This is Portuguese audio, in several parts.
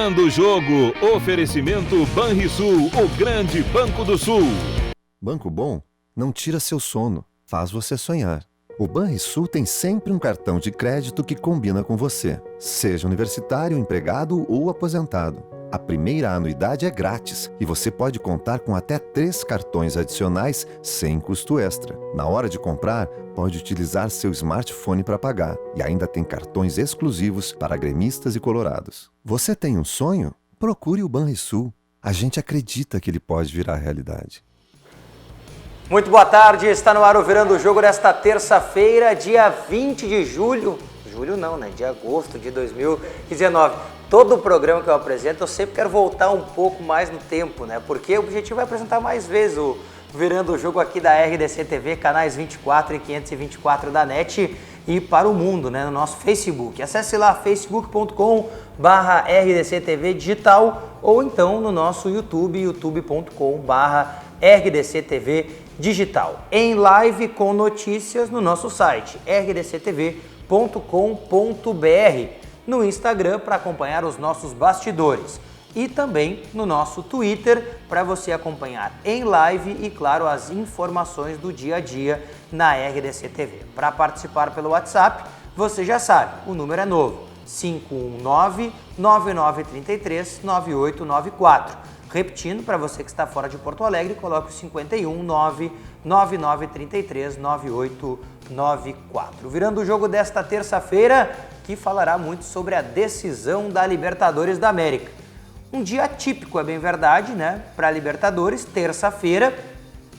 Virando o Jogo. Oferecimento Banrisul, o grande Banco do Sul. Banco bom não tira seu sono, faz você sonhar. O Banrisul tem sempre um cartão de crédito que combina com você, seja universitário, empregado ou aposentado. A primeira anuidade é grátis e você pode contar com até 3 cartões adicionais sem custo extra. Na hora de comprar, pode utilizar seu smartphone para pagar e ainda tem cartões exclusivos para gremistas e colorados. Você tem um sonho? Procure o Banrisul. A gente acredita que ele pode virar realidade. Muito boa tarde, está no ar o Virando o Jogo desta terça-feira, dia 20 de julho. Julho não, né? De agosto de 2019. Todo o programa que eu apresento, eu sempre quero voltar um pouco mais no tempo, né? Porque o objetivo é apresentar mais vezes o Virando o Jogo aqui da RDC TV, canais 24 e 524 da NET e para o mundo, né? No nosso Facebook. Acesse lá facebook.com/RDCTV digital ou então no nosso YouTube, youtube.com/RDCTV digital. Em live com notícias no nosso site, rdctv.com.br. No Instagram para acompanhar os nossos bastidores e também no nosso Twitter para você acompanhar em live e, claro, as informações do dia a dia na RDC TV. Para participar pelo WhatsApp, você já sabe, o número é novo, 519-9933-9894. Repetindo, para você que está fora de Porto Alegre, coloque o 519-9933-9894. Virando o Jogo desta terça-feira, que falará muito sobre a decisão da Libertadores da América. Um dia atípico, é bem verdade, né? Para a Libertadores, terça-feira,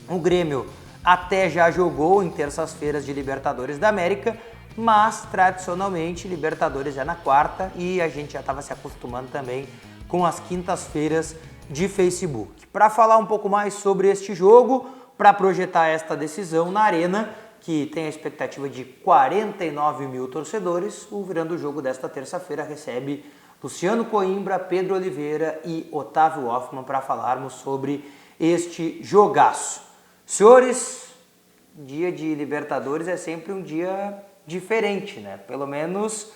o Grêmio até já jogou em terças-feiras de Libertadores da América, mas tradicionalmente Libertadores é na quarta e a gente já estava se acostumando também com as quintas-feiras de Facebook. Para falar um pouco mais sobre este jogo, para projetar esta decisão na Arena, que tem a expectativa de 49 mil torcedores, o Virando o Jogo desta terça-feira recebe Luciano Coimbra, Pedro Oliveira e Otávio Hoffmann para falarmos sobre este jogaço. Senhores, dia de Libertadores é sempre um dia diferente, né? Pelo menos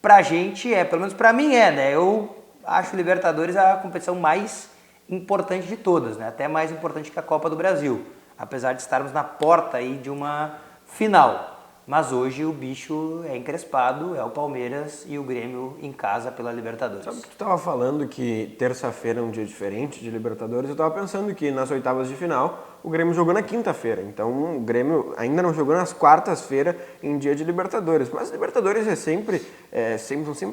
pra gente é, pelo menos pra mim é, né? Eu acho Libertadores a competição mais importante de todas, né? Até mais importante que a Copa do Brasil, apesar de estarmos na porta aí de uma final. Mas hoje o bicho é encrespado, é o Palmeiras e o Grêmio em casa pela Libertadores. Sabe que tu estava falando que terça-feira é um dia diferente de Libertadores? Eu estava pensando que nas oitavas de final o Grêmio jogou na quinta-feira, então o Grêmio ainda não jogou nas quartas-feiras em dia de Libertadores. Mas Libertadores são sempre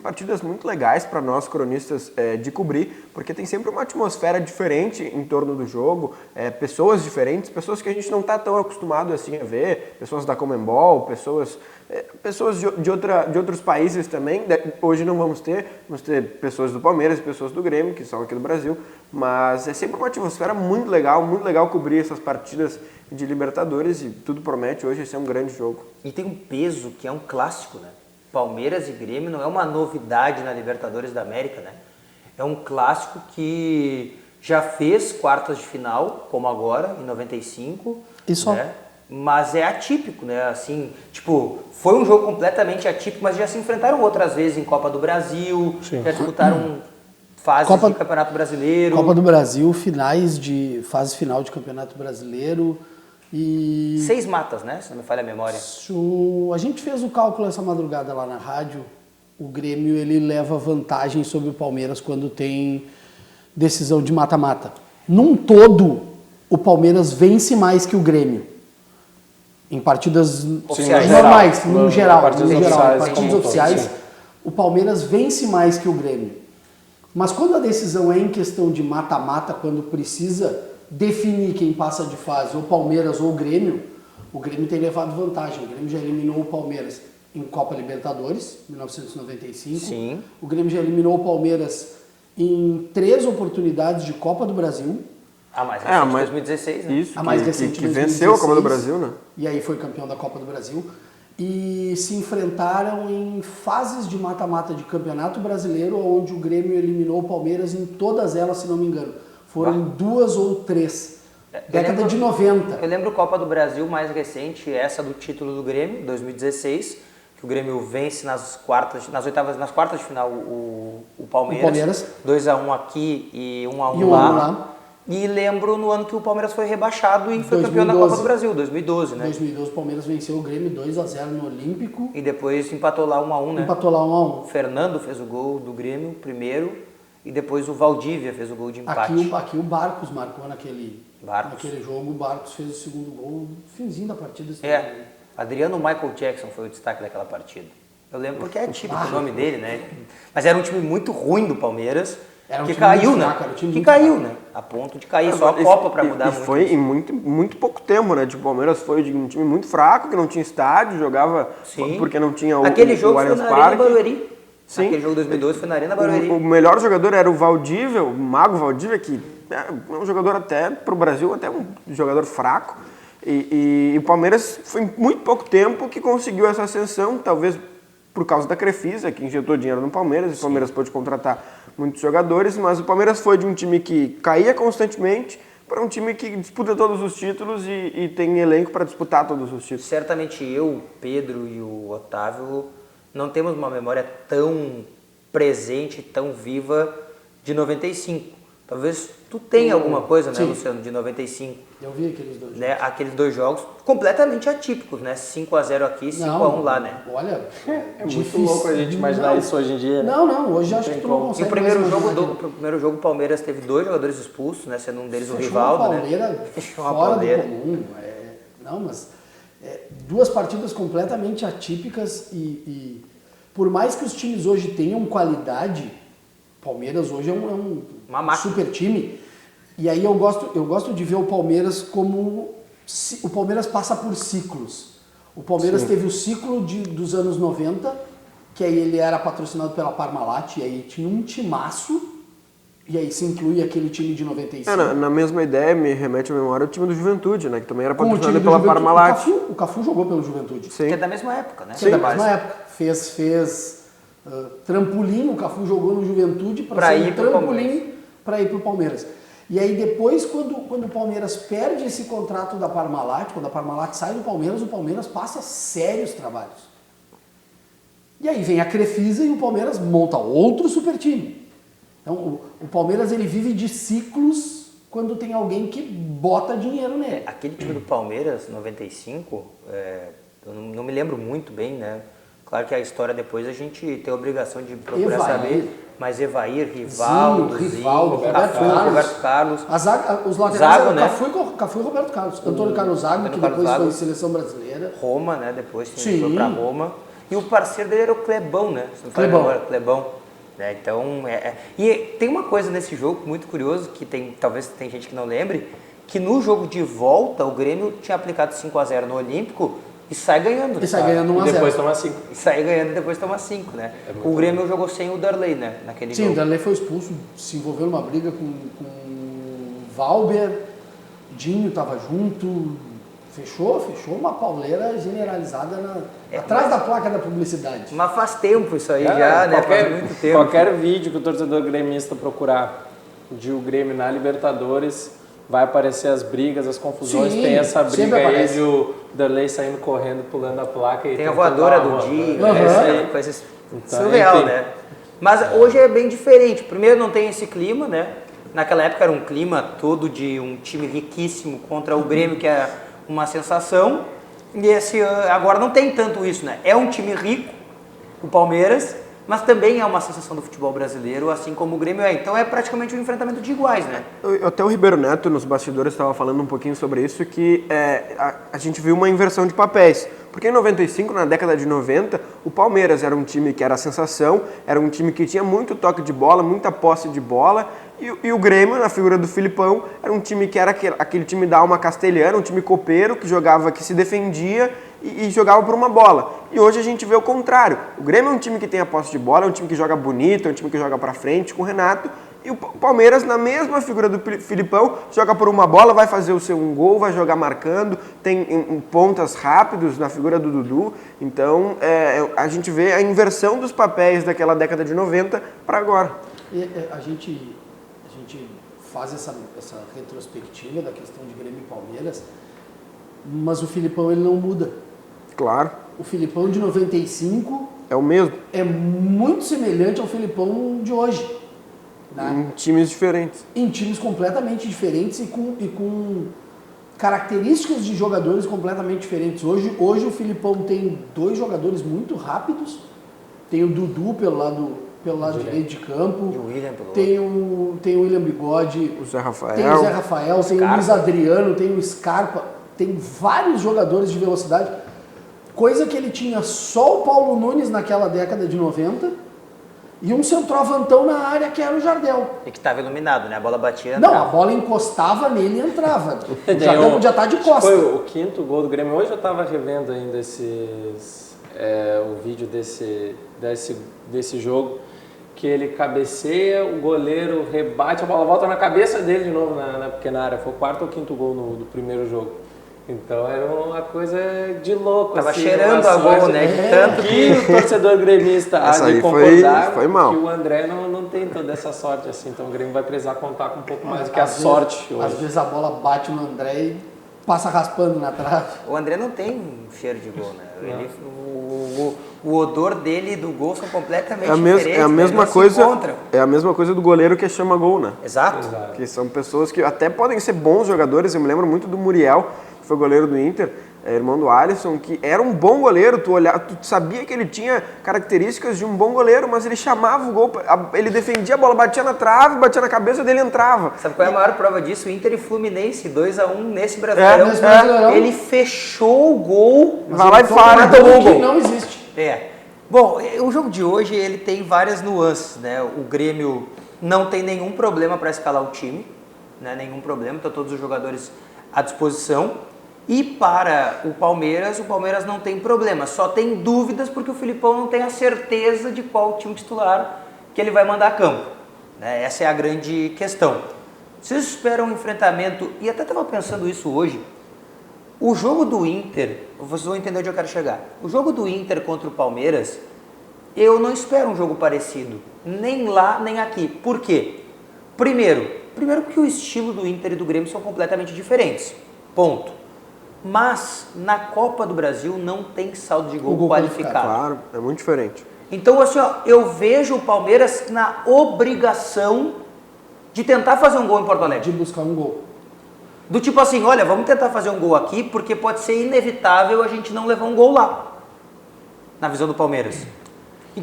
partidas muito legais para nós cronistas de cobrir, porque tem sempre uma atmosfera diferente em torno do jogo, pessoas diferentes, pessoas que a gente não está tão acostumado assim a ver, pessoas da Conmebol, pessoas de outros países também. Hoje não vamos ter pessoas do Palmeiras e pessoas do Grêmio, que são aqui do Brasil, mas é sempre uma atmosfera muito legal cobrir essas partidas de Libertadores e tudo promete hoje ser um grande jogo. E tem um peso que é um clássico, né? Palmeiras e Grêmio não é uma novidade na Libertadores da América, né? É um clássico que já fez quartas de final, como agora, em 95. Isso. Né? Mas é atípico, né? Assim, tipo, foi um jogo completamente atípico, mas já se enfrentaram outras vezes em Copa do Brasil, Sim. Já disputaram fases de Campeonato Brasileiro. Copa do Brasil, fase final de Campeonato Brasileiro e... 6 matas, né? Se não me falha a memória. A gente fez o cálculo essa madrugada lá na rádio. O Grêmio, ele leva vantagem sobre o Palmeiras quando tem decisão de mata-mata. Num todo, o Palmeiras vence mais que o Grêmio. Em partidas normais, no geral. Em partidas oficiais, o Palmeiras vence mais que o Grêmio. Mas quando a decisão é em questão de mata-mata, quando precisa definir quem passa de fase, ou Palmeiras ou o Grêmio tem levado vantagem. O Grêmio já eliminou o Palmeiras em Copa Libertadores, 1995. Sim. O Grêmio já eliminou o Palmeiras em 3 oportunidades de Copa do Brasil. A mais recente, 2016, né? Isso, a mais recente, que venceu a Copa do Brasil, né? E aí foi campeão da Copa do Brasil. E se enfrentaram em fases de mata-mata de Campeonato Brasileiro, onde o Grêmio eliminou o Palmeiras em todas elas, se não me engano. Foram 2 ou 3. Década de 90. Eu lembro Copa do Brasil mais recente, essa do título do Grêmio, 2016. que o Grêmio vence nas quartas de final o Palmeiras. O Palmeiras. 2-1 aqui e 1-1 E um lá. lá. E lembro no ano que o Palmeiras foi rebaixado e foi 2012. campeão da Copa do Brasil, 2012, Em né? 2012 o Palmeiras venceu o Grêmio 2-0 no Olímpico. E depois empatou lá 1-1, né? Empatou lá 1-1. O Fernando fez o gol do Grêmio primeiro e depois o Valdívia fez o gol de empate. Aqui o Barcos marcou naquele jogo. O Barcos fez o segundo gol no finzinho da partida. Adriano Michael Jackson foi o destaque daquela partida. Eu lembro porque é típico o nome dele, né? Mas era um time muito ruim do Palmeiras, Era um que time caiu, muito né? fraco, era um time Que muito caiu, fraco. né? A ponto de cair, só a Copa para mudar E muito. foi em muito pouco tempo, né? Tipo, o Palmeiras foi de um time muito fraco, que não tinha estádio, jogava Sim. porque não tinha Aquele jogo foi Allianz na Arena Parque. Barueri. Sim. Aquele jogo de 2012 foi na Arena Barueri. O melhor jogador era o Valdívia, o Mago Valdívia, que é um jogador até pro Brasil, até um jogador fraco. E o Palmeiras foi em muito pouco tempo que conseguiu essa ascensão, talvez por causa da Crefisa, que injetou dinheiro no Palmeiras, e o Palmeiras pôde contratar muitos jogadores, mas o Palmeiras foi de um time que caía constantemente para um time que disputa todos os títulos e tem elenco para disputar todos os títulos. Certamente eu, o Pedro e o Otávio não temos uma memória tão presente, tão viva de 95. Talvez tu tenha alguma coisa, né, Sim. Luciano, de 95. Eu vi aqueles dois. Né? Aqueles dois jogos completamente atípicos, né? 5-0 aqui, 5-1 lá, né? Olha, É muito louco a gente imaginar isso hoje em dia, né? Não, hoje acho que tu não E consegue o primeiro mais jogo, imaginar aquilo. o primeiro jogo o Palmeiras teve 2 jogadores expulsos, né? Sendo um deles o Fechou Rivaldo, uma né? pauleira Fechou uma fora pauleira. do comum. Não, mas duas partidas completamente atípicas e por mais que os times hoje tenham qualidade, Palmeiras hoje é Uma um máquina. super time. E aí eu gosto de ver o Palmeiras como o Palmeiras passa por ciclos. O Palmeiras teve o ciclo dos anos 90, que aí ele era patrocinado pela Parmalat, e aí tinha um timaço, e aí se inclui aquele time de 95. Na mesma ideia, me remete à memória o time do Juventude, né? Que também era Com o time patrocinado do pela Juventude. Parmalat. O Cafu jogou pelo Juventude. Sim. Que é da mesma época, né? Que é da base. mesma época. Fez trampolim, o Cafu jogou no Juventude Pra para ser ir um pro trampolim para ir para o Palmeiras. E aí depois, quando o Palmeiras perde esse contrato da Parmalat, quando a Parmalat sai do Palmeiras, o Palmeiras passa sérios trabalhos. E aí vem a Crefisa e o Palmeiras monta outro super time. Então o Palmeiras ele vive de ciclos quando tem alguém que bota dinheiro nele. Aquele time do Palmeiras, 95, eu não me lembro muito bem, né? Claro que a história depois a gente tem a obrigação de procurar Evair. saber. Mas Evair, Rivaldo, Roberto Carlos. Os laterais Zago, eram né? Cafu e Roberto Carlos. Antônio Carlos Zago, Antônio que Carlos depois Zago. foi seleção brasileira. Roma, né? Depois Sim. foi pra Roma. E o parceiro dele era o Clebão, né? Se não falha a Clebão. memória, Clebão. Né? Então, E tem uma coisa nesse jogo muito curioso, que talvez tem gente que não lembre, que no jogo de volta o Grêmio tinha aplicado 5-0 no Olímpico e sai ganhando. E sai ganhando 1 a 0. Depois toma 5. E sai ganhando e depois toma 5, né? O Grêmio jogou sem o Darley, né? Naquele Sim, jogo. o Darley foi expulso, se envolveu numa briga com o Valber, Dinho estava junto, fechou uma pauleira generalizada atrás da placa da publicidade. Mas faz tempo isso aí já, né? Faz muito tempo. Qualquer vídeo que o torcedor gremista procurar de o Grêmio na Libertadores, vai aparecer as brigas, as confusões. Sim, tem essa briga sempre aí aparece. de o Darley saindo correndo, pulando a placa. E Tem a tentando voadora dar do uma- Dinho, Uhum. né? Coisas Então, surreal, enfim. né? Mas hoje é bem diferente. Primeiro não tem esse clima, né? Naquela época era um clima todo de um time riquíssimo contra o Grêmio, que é uma sensação. E agora não tem tanto isso, né? É um time rico, o Palmeiras, mas também é uma sensação do futebol brasileiro, assim como o Grêmio é. Então é praticamente um enfrentamento de iguais, né? Até o Ribeiro Neto, nos bastidores, estava falando um pouquinho sobre isso, que a gente viu uma inversão de papéis. Porque em 95, na década de 90, o Palmeiras era um time que era a sensação, era um time que tinha muito toque de bola, muita posse de bola, e o Grêmio, na figura do Filipão, era um time que era aquele time da alma castelhana, um time copeiro, que jogava, que se defendia e jogava por uma bola. E hoje a gente vê o contrário. O Grêmio é um time que tem a posse de bola, é um time que joga bonito, é um time que joga pra frente com o Renato, e o Palmeiras, na mesma figura do Filipão, joga por uma bola, vai fazer o seu um gol, vai jogar marcando, tem pontas rápidos na figura do Dudu. Então, a gente vê a inversão dos papéis daquela década de 90 para agora. A gente faz essa retrospectiva da questão de Grêmio e Palmeiras, mas o Filipão ele não muda. Claro. o Filipão de 95 É o mesmo, é muito semelhante ao Filipão de hoje. Né? em times diferentes. Em times completamente diferentes e com características de jogadores completamente diferentes. Hoje o Filipão tem 2 jogadores muito rápidos. Tem o Dudu pelo lado direito de campo. E o William pelo Tem o William Bigode. O Zé Rafael. Tem o Zé Rafael, tem o Luiz Adriano, tem o Scarpa. Tem vários jogadores de velocidade. Coisa que ele tinha só o Paulo Nunes naquela década de 90 e um centroavantão na área que era o Jardel. E que estava iluminado, né? A bola batia. Não, a entrava. bola encostava nele e entrava. O Daí Jardel podia estar de acho que costa. Foi o 5º gol do Grêmio. Hoje eu tava revendo ainda o vídeo desse jogo, que ele cabeceia, o goleiro rebate, a bola volta na cabeça dele de novo na pequena área. Foi o 4º ou 5º gol do primeiro jogo. Então era uma coisa de louco. Tava assim, cheirando uma a gol, sorte. né? De tanto Que o torcedor gremista há Essa de aí concordar foi mal. que o André não tem toda essa sorte assim. Então o Grêmio vai precisar contar com um pouco mais do que a sorte Às hoje. vezes a bola bate no André e passa raspando na trave. O André não tem cheiro de gol, né? O odor dele e do gol são completamente diferentes. É a né? mesma Eles não se coisa. encontram. É a mesma coisa do goleiro que chama gol, né? Exato. Que são pessoas que até podem ser bons jogadores. Eu me lembro muito do Muriel, que foi goleiro do Inter, irmão do Alisson, que era um bom goleiro. Tu sabia que ele tinha características de um bom goleiro, mas ele chamava o gol, ele defendia a bola, batia na trave, batia na cabeça dele, entrava. Sabe qual é a maior prova disso? O Inter e Fluminense, 2-1 nesse Brasileirão. nesse Brasileirão. Ele fechou o gol. Vai lá e Então, fala, um tomou o que gol. não existe. Bom, o jogo de hoje ele tem várias nuances, né? O Grêmio não tem nenhum problema para escalar o time, né? Nenhum problema, estão todos os jogadores à disposição. E para o Palmeiras não tem problema, só tem dúvidas porque o Filipão não tem a certeza de qual time titular que ele vai mandar a campo, né? Essa é a grande questão. Vocês esperam um enfrentamento, e até estava pensando isso hoje, o jogo do Inter, vocês vão entender onde eu quero chegar. O jogo do Inter contra o Palmeiras, eu não espero um jogo parecido, nem lá nem aqui. Por quê? Primeiro porque o estilo do Inter e do Grêmio são completamente diferentes. Ponto. Mas na Copa do Brasil não tem saldo de gol qualificado. Claro, é muito diferente. Então, assim, ó, eu vejo o Palmeiras na obrigação de tentar fazer um gol em Porto Alegre. De buscar um gol. Do tipo assim, olha, vamos tentar fazer um gol aqui, porque pode ser inevitável a gente não levar um gol lá. Na visão do Palmeiras.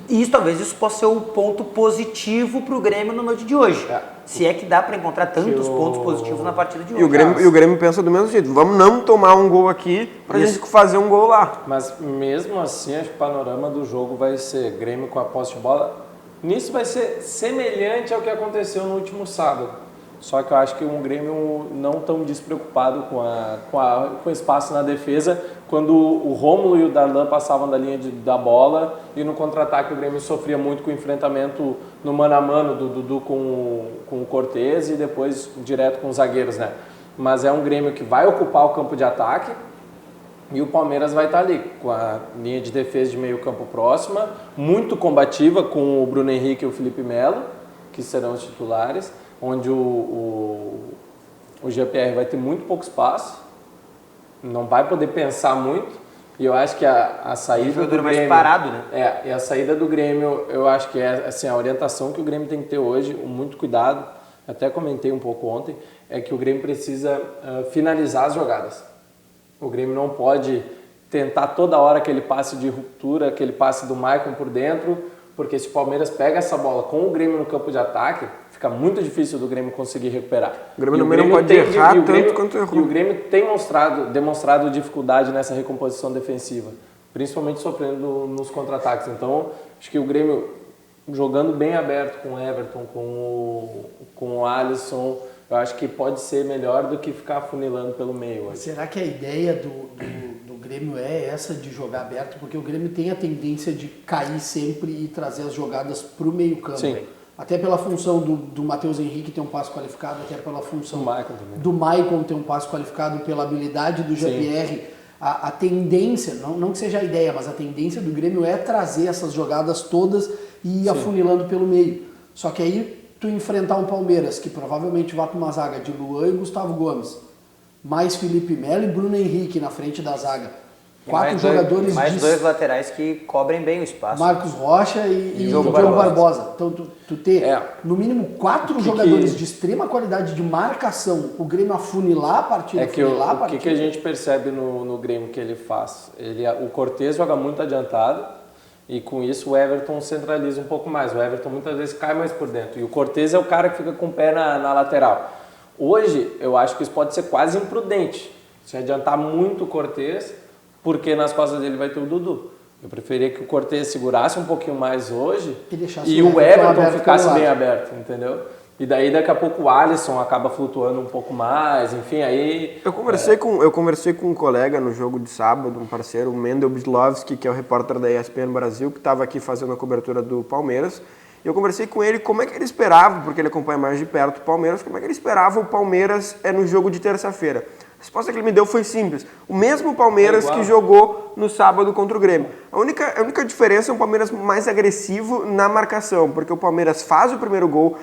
E isso, talvez isso possa ser o ponto positivo para o Grêmio na noite de hoje. Se é que dá para encontrar tantos pontos positivos na partida de hoje. E o Grêmio pensa do mesmo jeito. Vamos não tomar um gol aqui pra gente fazer um gol lá. Mas mesmo assim, acho que o panorama do jogo vai ser Grêmio com a posse de bola. Nisso vai ser semelhante ao que aconteceu no último sábado. Só que eu acho que um Grêmio não tão despreocupado com o espaço na defesa, quando o Rômulo e o Darlan passavam da linha da bola, e no contra-ataque o Grêmio sofria muito com o enfrentamento no mano a mano do Dudu com o Cortez e depois direto com os zagueiros, né? Mas é um Grêmio que vai ocupar o campo de ataque, e o Palmeiras vai estar ali, com a linha de defesa de meio campo próxima, muito combativa com o Bruno Henrique e o Felipe Melo, que serão os titulares, onde o Jean-Pierre vai ter muito pouco espaço, não vai poder pensar muito, e eu acho que a saída do Grêmio... mais parado, né? E a saída do Grêmio, eu acho que é assim, a orientação que o Grêmio tem que ter hoje, muito cuidado, até comentei um pouco ontem, é que o Grêmio precisa finalizar as jogadas. O Grêmio não pode tentar toda hora aquele passe de ruptura, aquele passe do Maicon por dentro, porque se o Palmeiras pega essa bola com o Grêmio no campo de ataque, fica muito difícil do Grêmio conseguir recuperar. O Grêmio não pode errar tanto quanto errou. E o Grêmio tem demonstrado dificuldade nessa recomposição defensiva, principalmente sofrendo nos contra-ataques. Então, acho que o Grêmio jogando bem aberto com o Everton, com o Alisson, eu acho que pode ser melhor do que ficar funilando pelo meio hoje. Será que a ideia do Grêmio é essa de jogar aberto? Porque o Grêmio tem a tendência de cair sempre e trazer as jogadas para o meio campo. Sim. Até pela função do Matheus Henrique ter um passe qualificado, até pela função Do Maicon ter um passe qualificado, pela habilidade do Jean-Pierre. A tendência, não que seja a ideia, mas a tendência do Grêmio é trazer essas jogadas todas e ir afunilando pelo meio. Só que aí tu enfrentar um Palmeiras que provavelmente vai para uma zaga de Luan e Gustavo Gomes, mais Felipe Melo e Bruno Henrique na frente da zaga. quatro jogadores mais de... dois laterais que cobrem bem o espaço. Marcos Rocha e Diogo Diogo Barbosa. Barbosa. Então, tu ter, no mínimo, quatro jogadores que- de extrema qualidade de marcação, o Grêmio afunilar a partida, É que o que a gente percebe no Grêmio que ele faz? O Cortez joga muito adiantado e com isso o Everton centraliza um pouco mais. O Everton muitas vezes cai mais por dentro e o Cortez é o cara que fica com o pé na lateral. Hoje eu acho que isso pode ser quase imprudente, se adiantar muito o Cortez, porque nas costas dele vai ter o Dudu. Eu preferia que o Cortez segurasse um pouquinho mais hoje E deixasse e o o Everton Everton aberto ficasse pelo bem lado. aberto, entendeu? E daí daqui a pouco o Alisson acaba flutuando um pouco mais, enfim, aí... Eu conversei com um colega no jogo de sábado, um parceiro, o Mendel Bislovski, que é o repórter da ESPN Brasil, que estava aqui fazendo a cobertura do Palmeiras. E eu conversei com ele como é que ele esperava, porque ele acompanha mais de perto o Palmeiras, como é que ele esperava o Palmeiras no jogo de terça-feira. A resposta que ele me deu foi simples. O mesmo Palmeiras que jogou no sábado contra o Grêmio. A única diferença é um Palmeiras mais agressivo na marcação, porque o Palmeiras faz o primeiro gol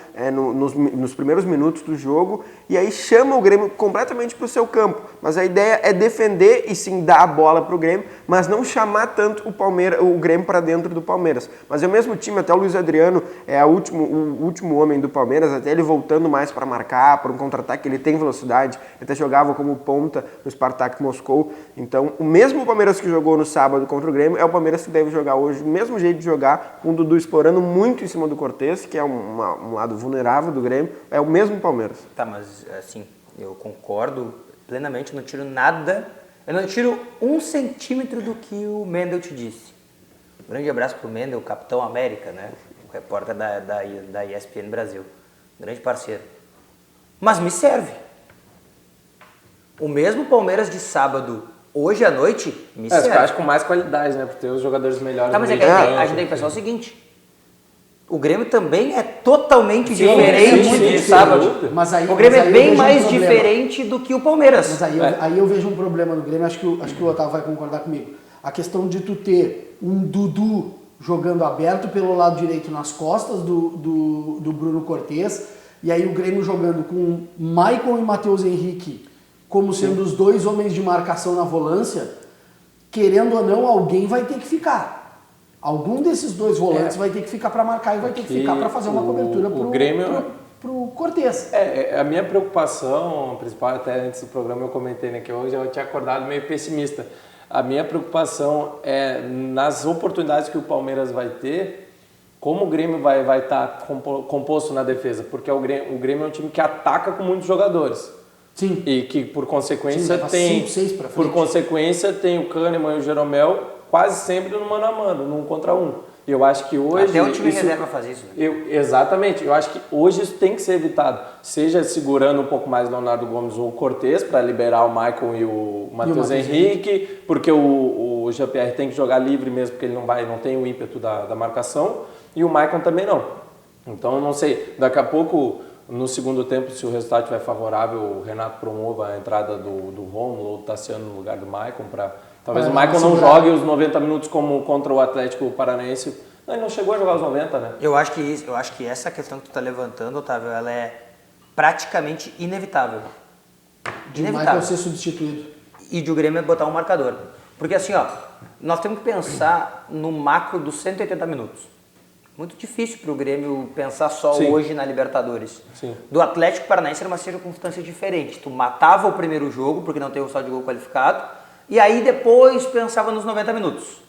nos primeiros minutos do jogo e aí chama o Grêmio completamente para o seu campo. Mas a ideia é defender e sim dar a bola para o Grêmio, mas não chamar tanto o Grêmio para dentro do Palmeiras. Mas é o mesmo time, até o Luiz Adriano é o último homem do Palmeiras, até ele voltando mais para marcar, para um contra-ataque, ele tem velocidade, ele até jogava como ponta no Spartak Moscou. Então, o mesmo Palmeiras que jogou no sábado contra o Grêmio é o Palmeiras que deve jogar hoje, o mesmo jeito de jogar, com o Dudu explorando muito em cima do Cortez, que é um lado vulnerável do Grêmio, é o mesmo Palmeiras. Tá, mas assim, eu concordo plenamente, não tiro nada, eu não tiro 1 centímetro do que o Mendel te disse. Um grande abraço pro Mendel, Capitão América, né? O repórter da ESPN Brasil. Grande parceiro. Mas me serve. O mesmo Palmeiras de sábado, hoje à noite, me serve. Eu acho com mais qualidade, né? Por ter os jogadores melhores. Tá, mas no é que meio a de gente campo. tem que pensar o seguinte. O Grêmio também é totalmente Sim, diferente sim, de sim, sábado. Mas aí, O Grêmio mas é aí eu bem vejo um mais problema. diferente do que o Palmeiras. Mas aí eu vejo um problema no Grêmio, acho que o Otávio vai concordar comigo. A questão de tu ter um Dudu jogando aberto pelo lado direito nas costas do Bruno Cortez, e aí o Grêmio jogando com Maicon e Matheus Henrique como sendo os dois homens de marcação na volância, querendo ou não, alguém vai ter que ficar. Algum desses dois volantes vai ter que ficar para marcar e vai ter que ficar para fazer uma cobertura pro Cortez. A minha preocupação principal, até antes do programa eu comentei, né, que hoje eu tinha acordado meio pessimista. A minha preocupação é nas oportunidades que o Palmeiras vai ter, como o Grêmio vai estar composto na defesa, porque o Grêmio é um time que ataca com muitos jogadores. Sim. E que por consequência leva tem 5, 6 pra frente. por consequência tem o Kahneman e o Jeromel quase sempre no mano a mano, num contra um. E eu acho que hoje Até o time isso- reserva faz isso, né? Exatamente, eu acho que hoje isso tem que ser evitado. Seja segurando um pouco mais Leonardo Gomes ou o Cortez para liberar o Michael e o Matheus Matheus Henrique, porque o Jean-Pierre tem que jogar livre mesmo, porque ele não tem o ímpeto da marcação, e o Michael também não. Então eu não sei, daqui a pouco, no segundo tempo, se o resultado estiver favorável, o Renato promova a entrada do Rômulo ou do Tassiano no lugar do Michael para... Talvez o Michael não jogue os 90 minutos como contra o Atlético Paranaense. Não, ele não chegou a jogar os 90, né? Eu acho que essa questão que tu tá levantando, Otávio, ela é praticamente inevitável. De Michael ser substituído. E de o Grêmio é botar um marcador. Porque assim, ó, nós temos que pensar no macro dos 180 minutos. Muito difícil para o Grêmio pensar só Sim. hoje na Libertadores. Sim. Do Atlético Paranaense era uma circunstância diferente. Tu matava o primeiro jogo, porque não teve o saldo de gol qualificado, e aí depois pensava nos 90 minutos.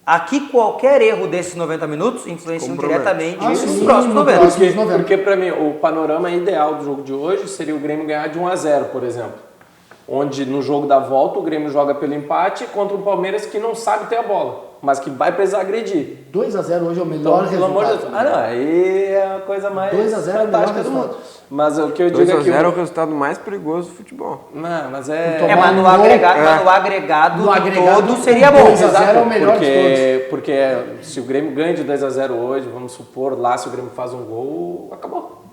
Aqui qualquer erro desses 90 minutos influencia diretamente nos sim, próximos no 90. próximo. Porque para mim, o panorama ideal do jogo de hoje seria o Grêmio ganhar de 1-0, por exemplo. Onde no jogo da volta o Grêmio joga pelo empate contra o Palmeiras que não sabe ter a bola, mas que vai precisar agredir. 2-0 hoje é o melhor Então, pelo amor de resultado. Deus. Ah, não, aí é a coisa mais 2 a 0 é o fantástica melhor do mundo. resultado. Mas o que eu digo é que... 2-0 é o resultado mais perigoso do futebol. Não, mas Mas no agregado, No agregado, todo seria bom. 2 a 0 é o melhor de todos. Porque se o Grêmio ganha de 2-0 hoje, vamos supor, lá se o Grêmio faz um gol, acabou.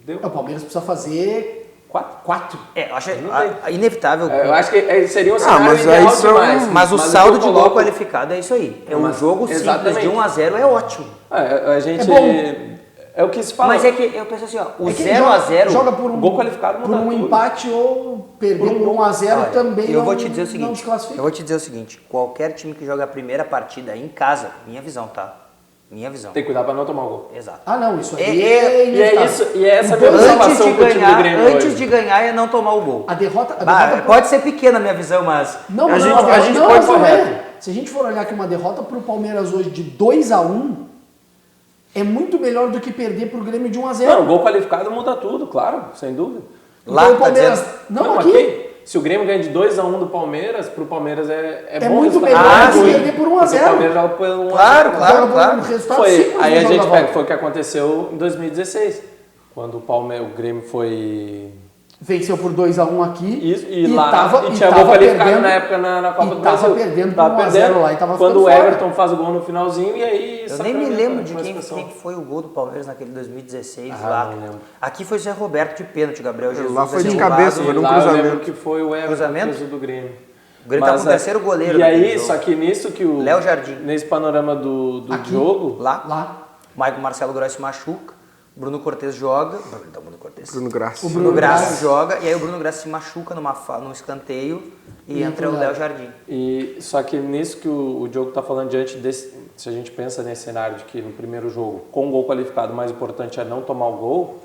Deu. O Palmeiras precisa fazer 4. Eu acho inevitável. Eu acho que seria um cenário mas ideal aí são- demais. Mas o eu saldo de gol coloco- qualificado é isso aí. É um Mas- jogo simples exatamente. de 1-0 é ótimo. A gente... É bom. É o que se fala. Mas é que eu penso assim, ó, o É que 0x0... joga por um gol qualificado por muda um tudo. empate ou perder por 1x0 também eu não, vou te dizer o não seguinte, desclassifica. eu vou te dizer o seguinte, qualquer time que joga a primeira partida em casa, minha visão, tá? Minha visão. Tem que cuidar pra não tomar o gol. Exato. Ah, não, isso aí É- é E é isso, e é essa a Então, minha observação Antes com o time do Grêmio antes hoje. de ganhar é não tomar o gol. A derrota... Pode ser pequena a minha visão, mas... Não, A mas gente- não, a gente não, pode não correto. é. Se a gente for olhar que uma derrota pro Palmeiras hoje de 2x1 é muito melhor do que perder pro Grêmio de 1x0. Não, o gol qualificado muda tudo, claro, sem dúvida. Lá, Então, o tá Palmeiras... dizendo... Não, aqui. Se o Grêmio ganha de 2x1 do Palmeiras, pro Palmeiras é bom muito resultado. melhor do que Ruim, perder por 1 a 0. porque o Palmeiras joga por 1 a 0. Claro, Joga claro, por claro. um resultado Foi, simples aí no a jogo gente da pega, volta. foi o que aconteceu em 2016, quando o Grêmio foi... Venceu por 2x1 aqui. Isso, e lá tava, e tinha tava gol qualificado perdendo, na época na Copa do e tava Brasil. perdendo Tava por 1 a 0 lá e tava quando ficando o fora. Everton faz o gol no finalzinho e aí... Eu nem me sacramenta lembro a de classificação. quem que foi o gol do Palmeiras naquele 2016 Ah, lá. não lembro. Aqui foi o Zé Roberto de pênalti, Gabriel Jesus. Lá foi de derrubado. cabeça, foi num Lá eu cruzamento. lembro que foi o Everton Cruzamento? que fez o do Grêmio. O Grêmio tá com o terceiro goleiro E aí, naquele jogo. só que nisso que o... Léo Jardim. Nesse panorama do Aqui. jogo... Lá, Maicon Marcelo Gross se machuca, Bruno Cortes joga, Bruno Cortes. Bruno Graça. O Bruno Bruno Graça Graça. joga, e aí o Bruno Graça se machuca num escanteio e entra o Léo Jardim. E só que nisso que o Diogo está falando, diante desse, se a gente pensa nesse cenário de que no primeiro jogo, com o gol qualificado, o mais importante é não tomar o gol,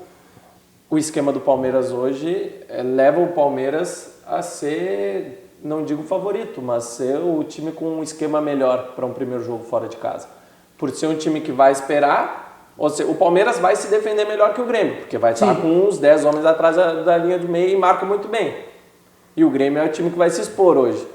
o esquema do Palmeiras hoje leva o Palmeiras a ser, não digo favorito, mas ser o time com um esquema melhor para um primeiro jogo fora de casa. Por ser um time que vai esperar, ou seja, o Palmeiras vai se defender melhor que o Grêmio, porque vai estar com uns 10 homens atrás da linha de meio e marca muito bem. E o Grêmio é o time que vai se expor hoje.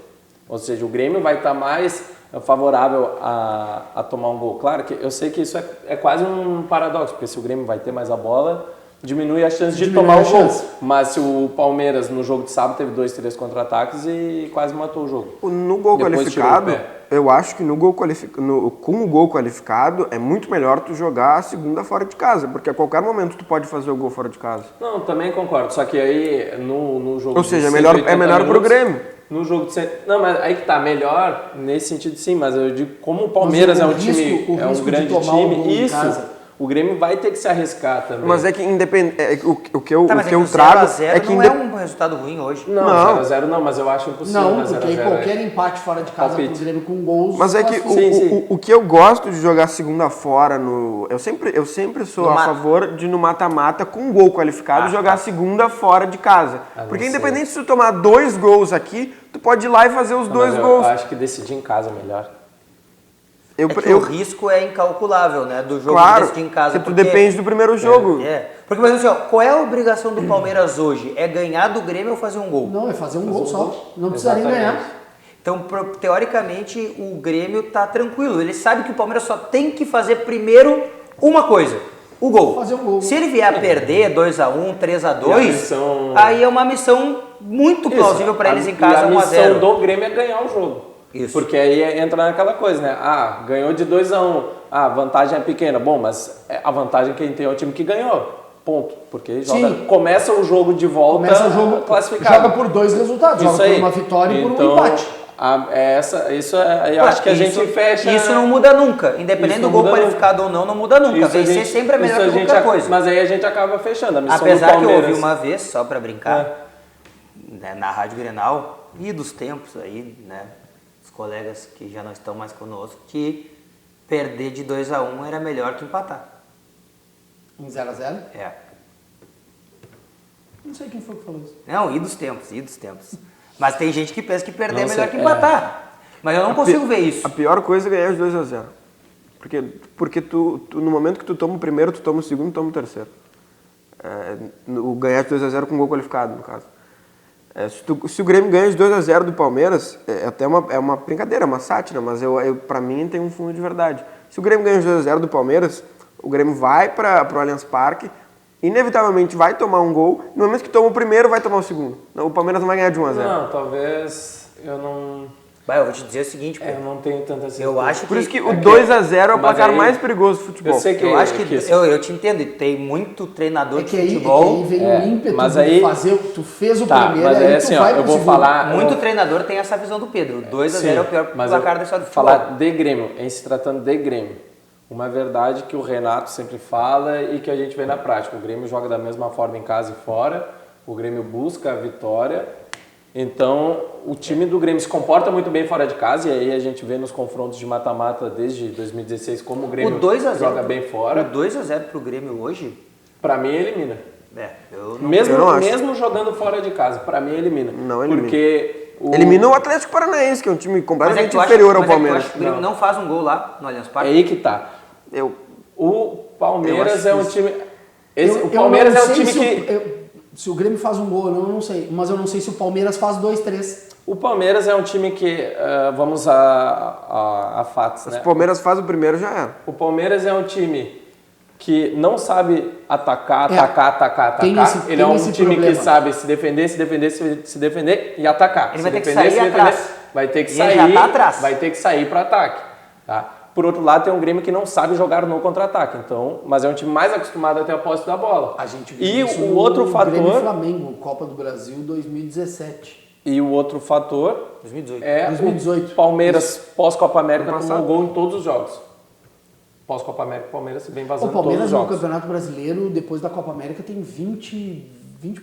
Ou seja, o Grêmio vai estar mais favorável a tomar um gol. Claro que eu sei que isso é quase um paradoxo, porque se o Grêmio vai ter mais a bola, diminui a chance de tomar o gol. Mas se o Palmeiras no jogo de sábado teve 2, 3 contra-ataques e quase matou o jogo. No gol Depois qualificado, tirou o pé. eu acho que com o gol qualificado é muito melhor tu jogar a segunda fora de casa, porque a qualquer momento tu pode fazer o gol fora de casa. Não, também concordo. Só que aí no jogo Ou seja, de é melhor pro minutos, Grêmio. No jogo de não, mas aí que tá melhor nesse sentido sim, mas eu digo como o Palmeiras Mas é um time, é um risco de grande tomar um gol time, em isso. casa. O Grêmio vai ter que se arriscar também. Mas é que o que eu, Tá, o mas que é que eu o trago 0x0 é que não é um resultado ruim hoje. Não, Não. 0x0 não, mas eu acho impossível. Não, né, porque 0x0, qualquer empate fora de casa Palpite. pro Grêmio com gols... Mas é que classifica. Sim. o que eu gosto de jogar segunda fora no. Eu sempre sou No a mata. favor de no mata-mata com gol qualificado jogar segunda fora de casa. não Porque sei. independente se tu tomar 2 gols aqui, tu pode ir lá e fazer os Não, 2 mas gols. Eu acho que decidir em casa é melhor. Eu, É que eu- o risco é incalculável, né, do jogo claro, decidir em casa. porque tu depende do primeiro jogo. Porque, mas assim, ó, qual é a obrigação do Palmeiras hoje? É ganhar do Grêmio ou fazer um gol? Não, é fazer um gol só. Não precisa nem Exatamente. ganhar. Então, teoricamente, o Grêmio tá tranquilo. Ele sabe que o Palmeiras só tem que fazer primeiro uma coisa: o gol. Fazer um gol. Se ele vier a perder 2x1, 3x2, E a missão- aí é uma missão muito plausível para eles em casa, E a 1x0. missão do Grêmio é ganhar o jogo. Isso. Porque aí entra naquela coisa, né? Ah, ganhou de 2x1. Ah, a vantagem é pequena. Bom, mas a vantagem quem tem é o time que ganhou. Ponto. Porque Sim. começa o jogo de volta Começa o jogo, classificado. joga por 2 resultados. Joga por uma vitória e por um empate. Eu acho que a gente isso, fecha... Isso não muda nunca. Independente Isso do não gol muda qualificado ou não muda nunca. Isso a Vencer gente- sempre é melhor isso que a gente qualquer coisa. Mas aí a gente acaba fechando. A missão Apesar do que eu Palmeiras... ouvi uma vez, só para brincar, né, na Rádio Grenal, e dos tempos aí, né, os colegas que já não estão mais conosco, que perder de 2x1 era melhor que empatar. Em 0x0. É. Não sei quem foi que falou isso. Não, e dos tempos. Mas tem gente que pensa que perder é Nossa, melhor que empatar. Mas eu não consigo ver isso. A pior coisa é ganhar de 2x0. Porque tu, no momento que tu toma o primeiro, tu toma o segundo, tu toma o terceiro. O ganhar de 2x0 com gol qualificado, no caso. Se o Grêmio ganha de 2x0 do Palmeiras, até uma brincadeira, uma sátira, mas pra mim tem um fundo de verdade. Se o Grêmio ganha de 2x0 do Palmeiras, o Grêmio vai pro Allianz Parque, inevitavelmente vai tomar um gol, no momento que toma o primeiro, vai tomar o segundo. O Palmeiras não vai ganhar de 1x0. Não, talvez eu não... Vai, eu vou te dizer o seguinte, pô. Eu não tenho tanta certeza. Eu acho Por isso que o É 2x0 é o mas placar aí- mais perigoso do futebol. Eu sei que... Eu acho que isso- eu te entendo, e tem muito treinador É de que aí futebol. vem o ímpeto mas de aí- fazer... Tu fez o Tá, primeiro, mas aí aí tu assim, ó, vai eu pro vou segundo. falar... Muito treinador tem essa visão do Pedro. 2x0 é o pior mas placar eu da história do futebol. falar de Grêmio, em se tratando de Grêmio, Uma verdade que o Renato sempre fala e que a gente vê na prática. O Grêmio joga da mesma forma em casa e fora, o Grêmio busca a vitória. Então, o time do Grêmio se comporta muito bem fora de casa, e aí a gente vê nos confrontos de mata-mata desde 2016 como o Grêmio joga bem fora. O 2-0 pro Grêmio hoje? Pra mim, elimina. Eu não Mesmo jogando fora de casa, pra mim, elimina. Não elimina. Porque elimina o Atlético Paranaense, que é um time completamente Mas inferior ao mas é que tu Palmeiras. acha que o Grêmio não faz um gol lá no Allianz É Parque? aí que tá. O Palmeiras é um time... o Palmeiras é um time que... Se o Grêmio faz um gol ou não, eu não sei. Mas eu não sei se o Palmeiras faz 2, 3. O Palmeiras é um time que... vamos a fatos, né? Se o Palmeiras faz o primeiro, já era. O Palmeiras é um time que não sabe atacar. Ele é um time que sabe se defender e atacar. Ele vai ter que sair atrás. Vai ter que E ele já tá atrás. Vai ter que sair para ataque. Tá? Por outro lado, tem um Grêmio que não sabe jogar no contra-ataque. Então, mas é um time mais acostumado a ter a posse da bola. A gente viu E isso o outro fator... Grêmio e Flamengo, Copa do Brasil 2017. E o outro fator 2018. é 2018. o Palmeiras pós-Copa América tomou gol em todos os jogos. Pós-Copa América, o Palmeiras vem vazando O todos Palmeiras os no jogos. Campeonato Brasileiro, depois da Copa América, tem 20 e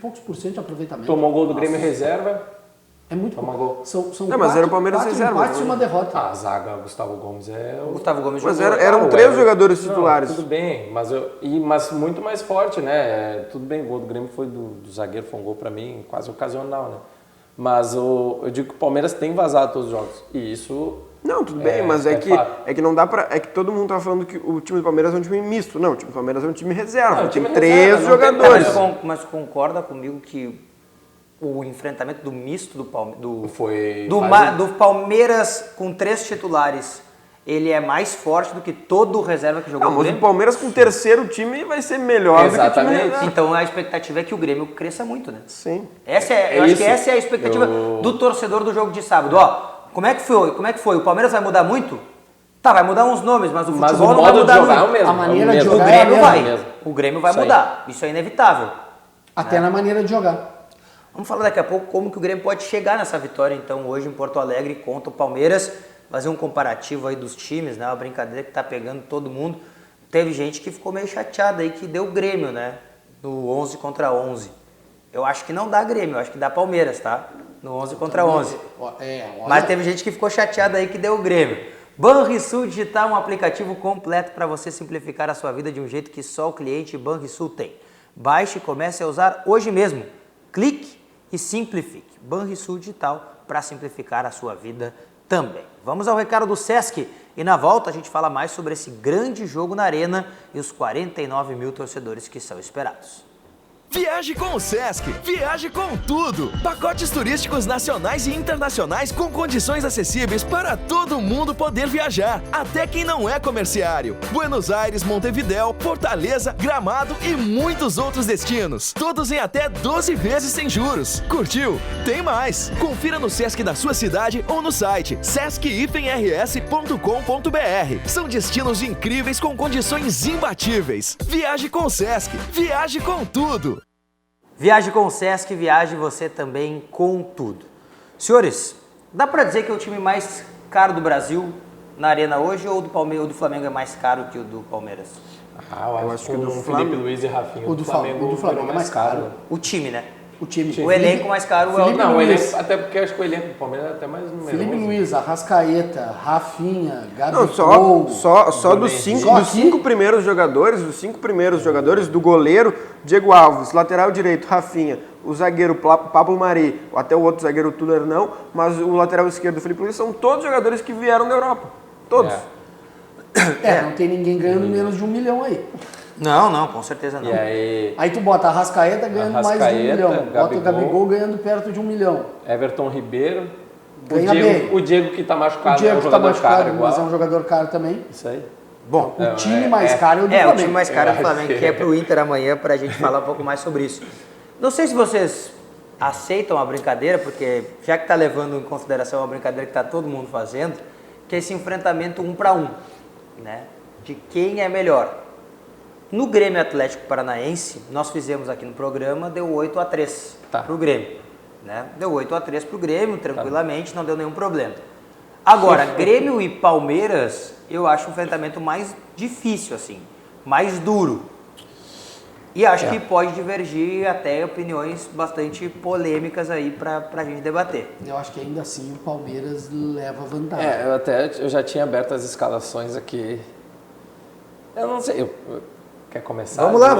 poucos por cento de aproveitamento. Tomou gol do Grêmio reserva. É muito Toma pouco. gol. São Não, mas era o Palmeiras 4 reserva, empates e né? uma derrota. A zaga, Gustavo Gomes O Gustavo Gomes Mas jogou. eram 3 jogadores titulares. Tudo bem, mas muito mais forte, né? Tudo bem, o gol do Grêmio foi do zagueiro, foi um gol pra mim quase ocasional, né? Mas eu digo que o Palmeiras tem vazado todos os jogos. E isso... Não, tudo bem, mas que não dá pra... É que todo mundo tá falando que o time do Palmeiras é um time misto. Não, o time do Palmeiras é um time reserva. Não, Tem time 3 reserva, não tem jogadores. Mas concorda comigo que o enfrentamento do misto do Palmeiras com 3 titulares, ele é mais forte do que todo o reserva que jogou Não, no mas Grêmio? o Palmeiras com o terceiro time vai ser melhor do que o time Exatamente. reserva. Então a expectativa é que o Grêmio cresça muito, né? Sim. Eu acho que essa é a expectativa do torcedor do jogo de sábado. Ó, como é que foi? O Palmeiras vai mudar muito? Tá, vai mudar uns nomes, mas o futebol Mas o não vai modo de mudar jogar é o muito. mesmo. A maneira de O jogar Grêmio é a vai. mesmo. O Grêmio vai Isso aí. mudar. Isso é inevitável. Até na maneira de jogar. Vamos falar daqui a pouco como que o Grêmio pode chegar nessa vitória, então, hoje em Porto Alegre contra o Palmeiras. Fazer um comparativo aí dos times, né? Uma brincadeira que tá pegando todo mundo. Teve gente que ficou meio chateada aí que deu Grêmio, né? No 11 contra 11. Eu acho que não dá Grêmio, eu acho que dá Palmeiras, tá? No 11 contra 11. Mas teve gente que ficou chateada aí que deu Grêmio. Banrisul Digital é um aplicativo completo para você simplificar a sua vida de um jeito que só o cliente Banrisul tem. Baixe e comece a usar hoje mesmo. Clique e simplifique. Banrisul Digital para simplificar a sua vida também. Vamos ao recado do Sesc e na volta a gente fala mais sobre esse grande jogo na Arena e os 49 mil torcedores que são esperados. Viaje com o Sesc, viaje com tudo. Pacotes turísticos nacionais e internacionais com condições acessíveis para todo mundo poder viajar, até quem não é comerciário. Buenos Aires, Montevidéu, Fortaleza, Gramado e muitos outros destinos. Todos em até 12 vezes sem juros. Curtiu? Tem mais! Confira no Sesc da sua cidade ou no site sesc-rs.com.br. São destinos incríveis com condições imbatíveis. Viaje com o Sesc, viaje com tudo. Viaje com o Sesc, viaje você também com tudo. Senhores, dá pra dizer que é o time mais caro do Brasil na Arena hoje ou ou do Flamengo é mais caro que o do Palmeiras? Eu acho que o do Felipe Luiz e Rafinha. O do Flamengo é mais caro. O time, né? O time. O elenco mais caro é o Felipe Não, Luiz. até porque eu acho que o elenco do Palmeiras é até mais numeroso. Felipe Luiz, Arrascaeta, Rafinha, Não, Gabigol. só dos 5 primeiros jogadores, do goleiro, Diego Alves, lateral direito, Rafinha, o zagueiro Pablo Mari, até o outro zagueiro Tuller não, mas o lateral esquerdo, Felipe Luiz, são todos jogadores que vieram da Europa. Todos. Não tem ninguém ganhando menos de 1 milhão aí. Não, com certeza não. E aí, Aí tu bota Arrascaeta ganhando mais de 1 milhão. Bota o Gabigol ganhando perto de 1 milhão. Everton Ribeiro. Ganha bem. O Diego que tá machucado, O Diego é um que tá jogador machucado, caro mas é igual. um jogador caro também. Isso aí. Bom, O time mais caro é o do o Flamengo. time mais caro é o Flamengo, que é pro Inter amanhã pra gente falar um pouco mais sobre isso. Não sei se vocês aceitam a brincadeira, porque já que tá levando em consideração a brincadeira que tá todo mundo fazendo, que é esse enfrentamento 1 para 1, né? De quem é melhor. No Grêmio Atlético Paranaense, nós fizemos aqui no programa, deu 8-3 pro Grêmio. Né? Deu 8-3 pro Grêmio, tranquilamente, não deu nenhum problema. Agora, Grêmio e Palmeiras, eu acho o enfrentamento mais difícil, assim, mais duro. E acho que pode divergir até opiniões bastante polêmicas aí pra gente debater. Eu acho que ainda assim o Palmeiras leva vantagem. Eu já tinha aberto as escalações aqui. Eu não sei. Quer começar? Vamos lá.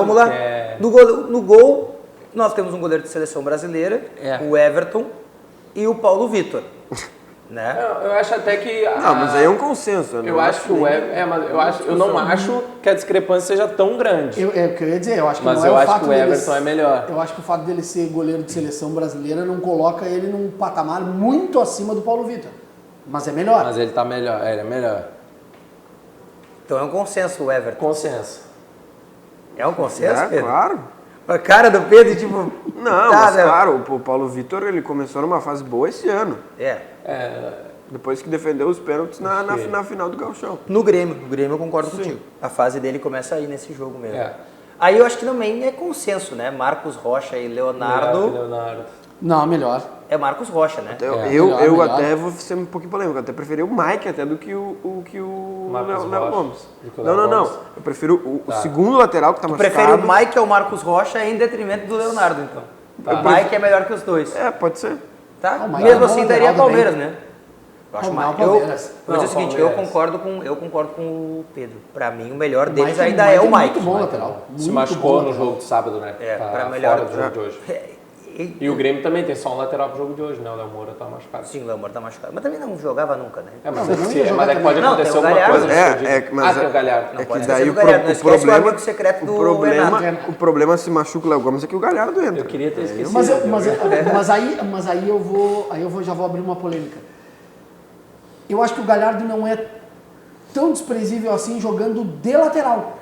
No gol, nós temos um goleiro de seleção brasileira, o Everton e o Paulo Vitor. Né? Eu acho até que... Não, mas aí é um consenso. Eu acho que o Everton... eu não acho que a discrepância seja tão grande. É o que eu ia dizer, eu acho que Mas não é eu o acho fato que o dele... Everton é melhor. Eu acho que o fato dele ser goleiro de seleção brasileira não coloca ele num patamar muito acima do Paulo Vitor. Mas é melhor. Mas ele tá melhor, ele é melhor. Então é um consenso o Everton. Consenso. É um consenso, Pedro? Claro. A cara do Pedro, tipo... Não, mas claro, o Paulo Vitor, ele começou numa fase boa esse ano. Depois que defendeu os pênaltis na final do Gauchão. No Grêmio eu concordo contigo. A fase dele começa aí nesse jogo mesmo. Aí eu acho que também é consenso, né? Marcos Rocha e Leonardo. Não, melhor. É Marcos Rocha, né? Eu melhor. até vou ser um pouquinho polêmico, eu até preferi o Mike até do que o Marcos Léo Rocha. Gomes. Do que o Léo Não. Gomes. Eu prefiro o segundo lateral que tá machucado. Prefere o Mike ao Marcos Rocha em detrimento do Leonardo, então. O Mike é melhor que os dois. Pode ser. Tá? O Mike Mesmo é assim, bom daria lateral Palmeiras, também. né? Eu acho Não, mais. Palmeiras. Eu vou dizer o seguinte, eu Palmeiras. concordo com o Pedro. Pra mim, o melhor deles Mike ainda é o Mike. Muito bom lateral. Se Muito machucou bom no lateral. jogo de sábado, né? Pra melhor fora do jogo de hoje. E o Grêmio também tem só um lateral pro jogo de hoje, né? O Léo Moura tá machucado. Sim, o Léo Moura tá machucado. Mas também não jogava nunca, né? Mas Não, não ia jogar é que pode também. Não, acontecer tem o alguma Galhardo. coisa. Tem o Galhardo. Não É pode que esquecer daí do Galhardo. Não o esquece o problema, amigo secreto do o problema se machuca o Léo Gomes é que o Galhardo entra. Eu queria ter esquecido. Já vou abrir uma polêmica. Eu acho que o Galhardo não é tão desprezível assim jogando de lateral.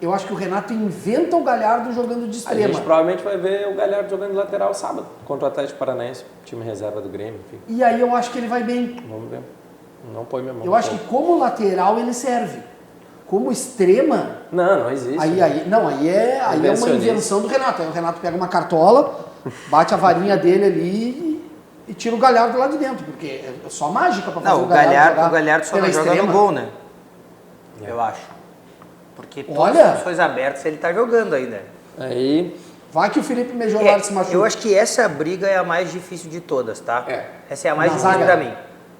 Eu acho que o Renato inventa o Galhardo jogando de A extrema. gente provavelmente vai ver o Galhardo jogando de lateral sábado contra o Atlético Paranaense, time reserva do Grêmio, enfim. E aí eu acho que ele vai bem. Vamos ver. Não põe minha mão. Eu acho que como lateral ele serve. Como extrema, Não existe. aí é uma invenção do Renato. Aí o Renato pega uma cartola, bate a varinha dele ali e tira o Galhardo lá de dentro, porque é só mágica pra fazer Não, o Galhardo o Galhardo só pela não joga no extrema. gol, né? Eu acho. Porque todas Olha. as funções abertas ele tá jogando aí, né? Aí, Vai que o Felipe Mejolari se machuca. Eu acho que essa briga é a mais difícil de todas, tá? Essa é a mais Na difícil zaga. pra mim.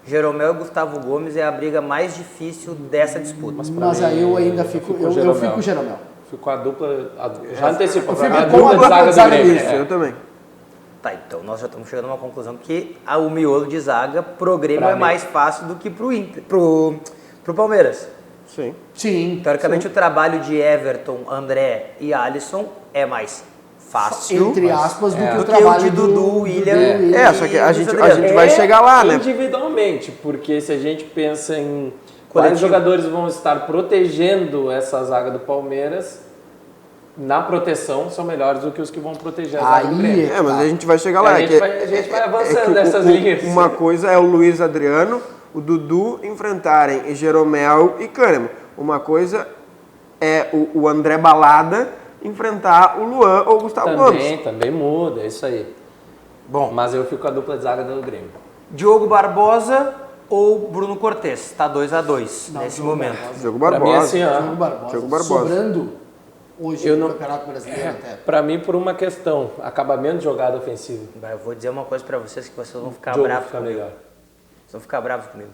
Jeromel e Gustavo Gomes é a briga mais difícil dessa disputa. Mas aí eu ainda fico. Eu fico com o Jeromel. fico com a dupla. Já antecipo, eu fico a com dupla a de dupla zaga de do zaga Grêmio. dele. Eu também. Tá, então nós já estamos chegando a uma conclusão que o miolo de zaga pro Grêmio Pra é mim. mais fácil do que pro Inter, pro Palmeiras. Sim. Sim. Teoricamente o trabalho de Everton, André e Alisson é mais fácil. Entre aspas, do que o do que trabalho o de Dudu, William. Só que a e gente Luiz Adriano. vai chegar lá, né? Individualmente, porque se a gente pensa em Coletivo. quais jogadores vão estar protegendo essa zaga do Palmeiras, na proteção são melhores do que os que vão proteger a zaga do Grêmio. Mas a gente vai chegar lá. A gente vai avançando nessas linhas. Uma coisa é o Luiz Adriano, o Dudu enfrentarem Jeromel e Kahneman. Uma coisa é o André Balada enfrentar o Luan ou o Gustavo Gomes. Também muda, é isso aí. Bom, Mas eu fico com a dupla de zaga do Grêmio. Diogo Barbosa ou Bruno Cortes? Tá 2-2 nesse Diogo momento. Barbosa. Jogo Pra mim, Barbosa. assim, ó, Diogo Barbosa. Barbosa. Sobrando hoje no Campeonato Brasileiro até. pra mim, por uma questão, acabamento de jogada ofensiva. Eu vou dizer uma coisa pra vocês que vocês vão ficar Jogo bravos fica comigo. melhor. Vocês vão ficar bravos comigo.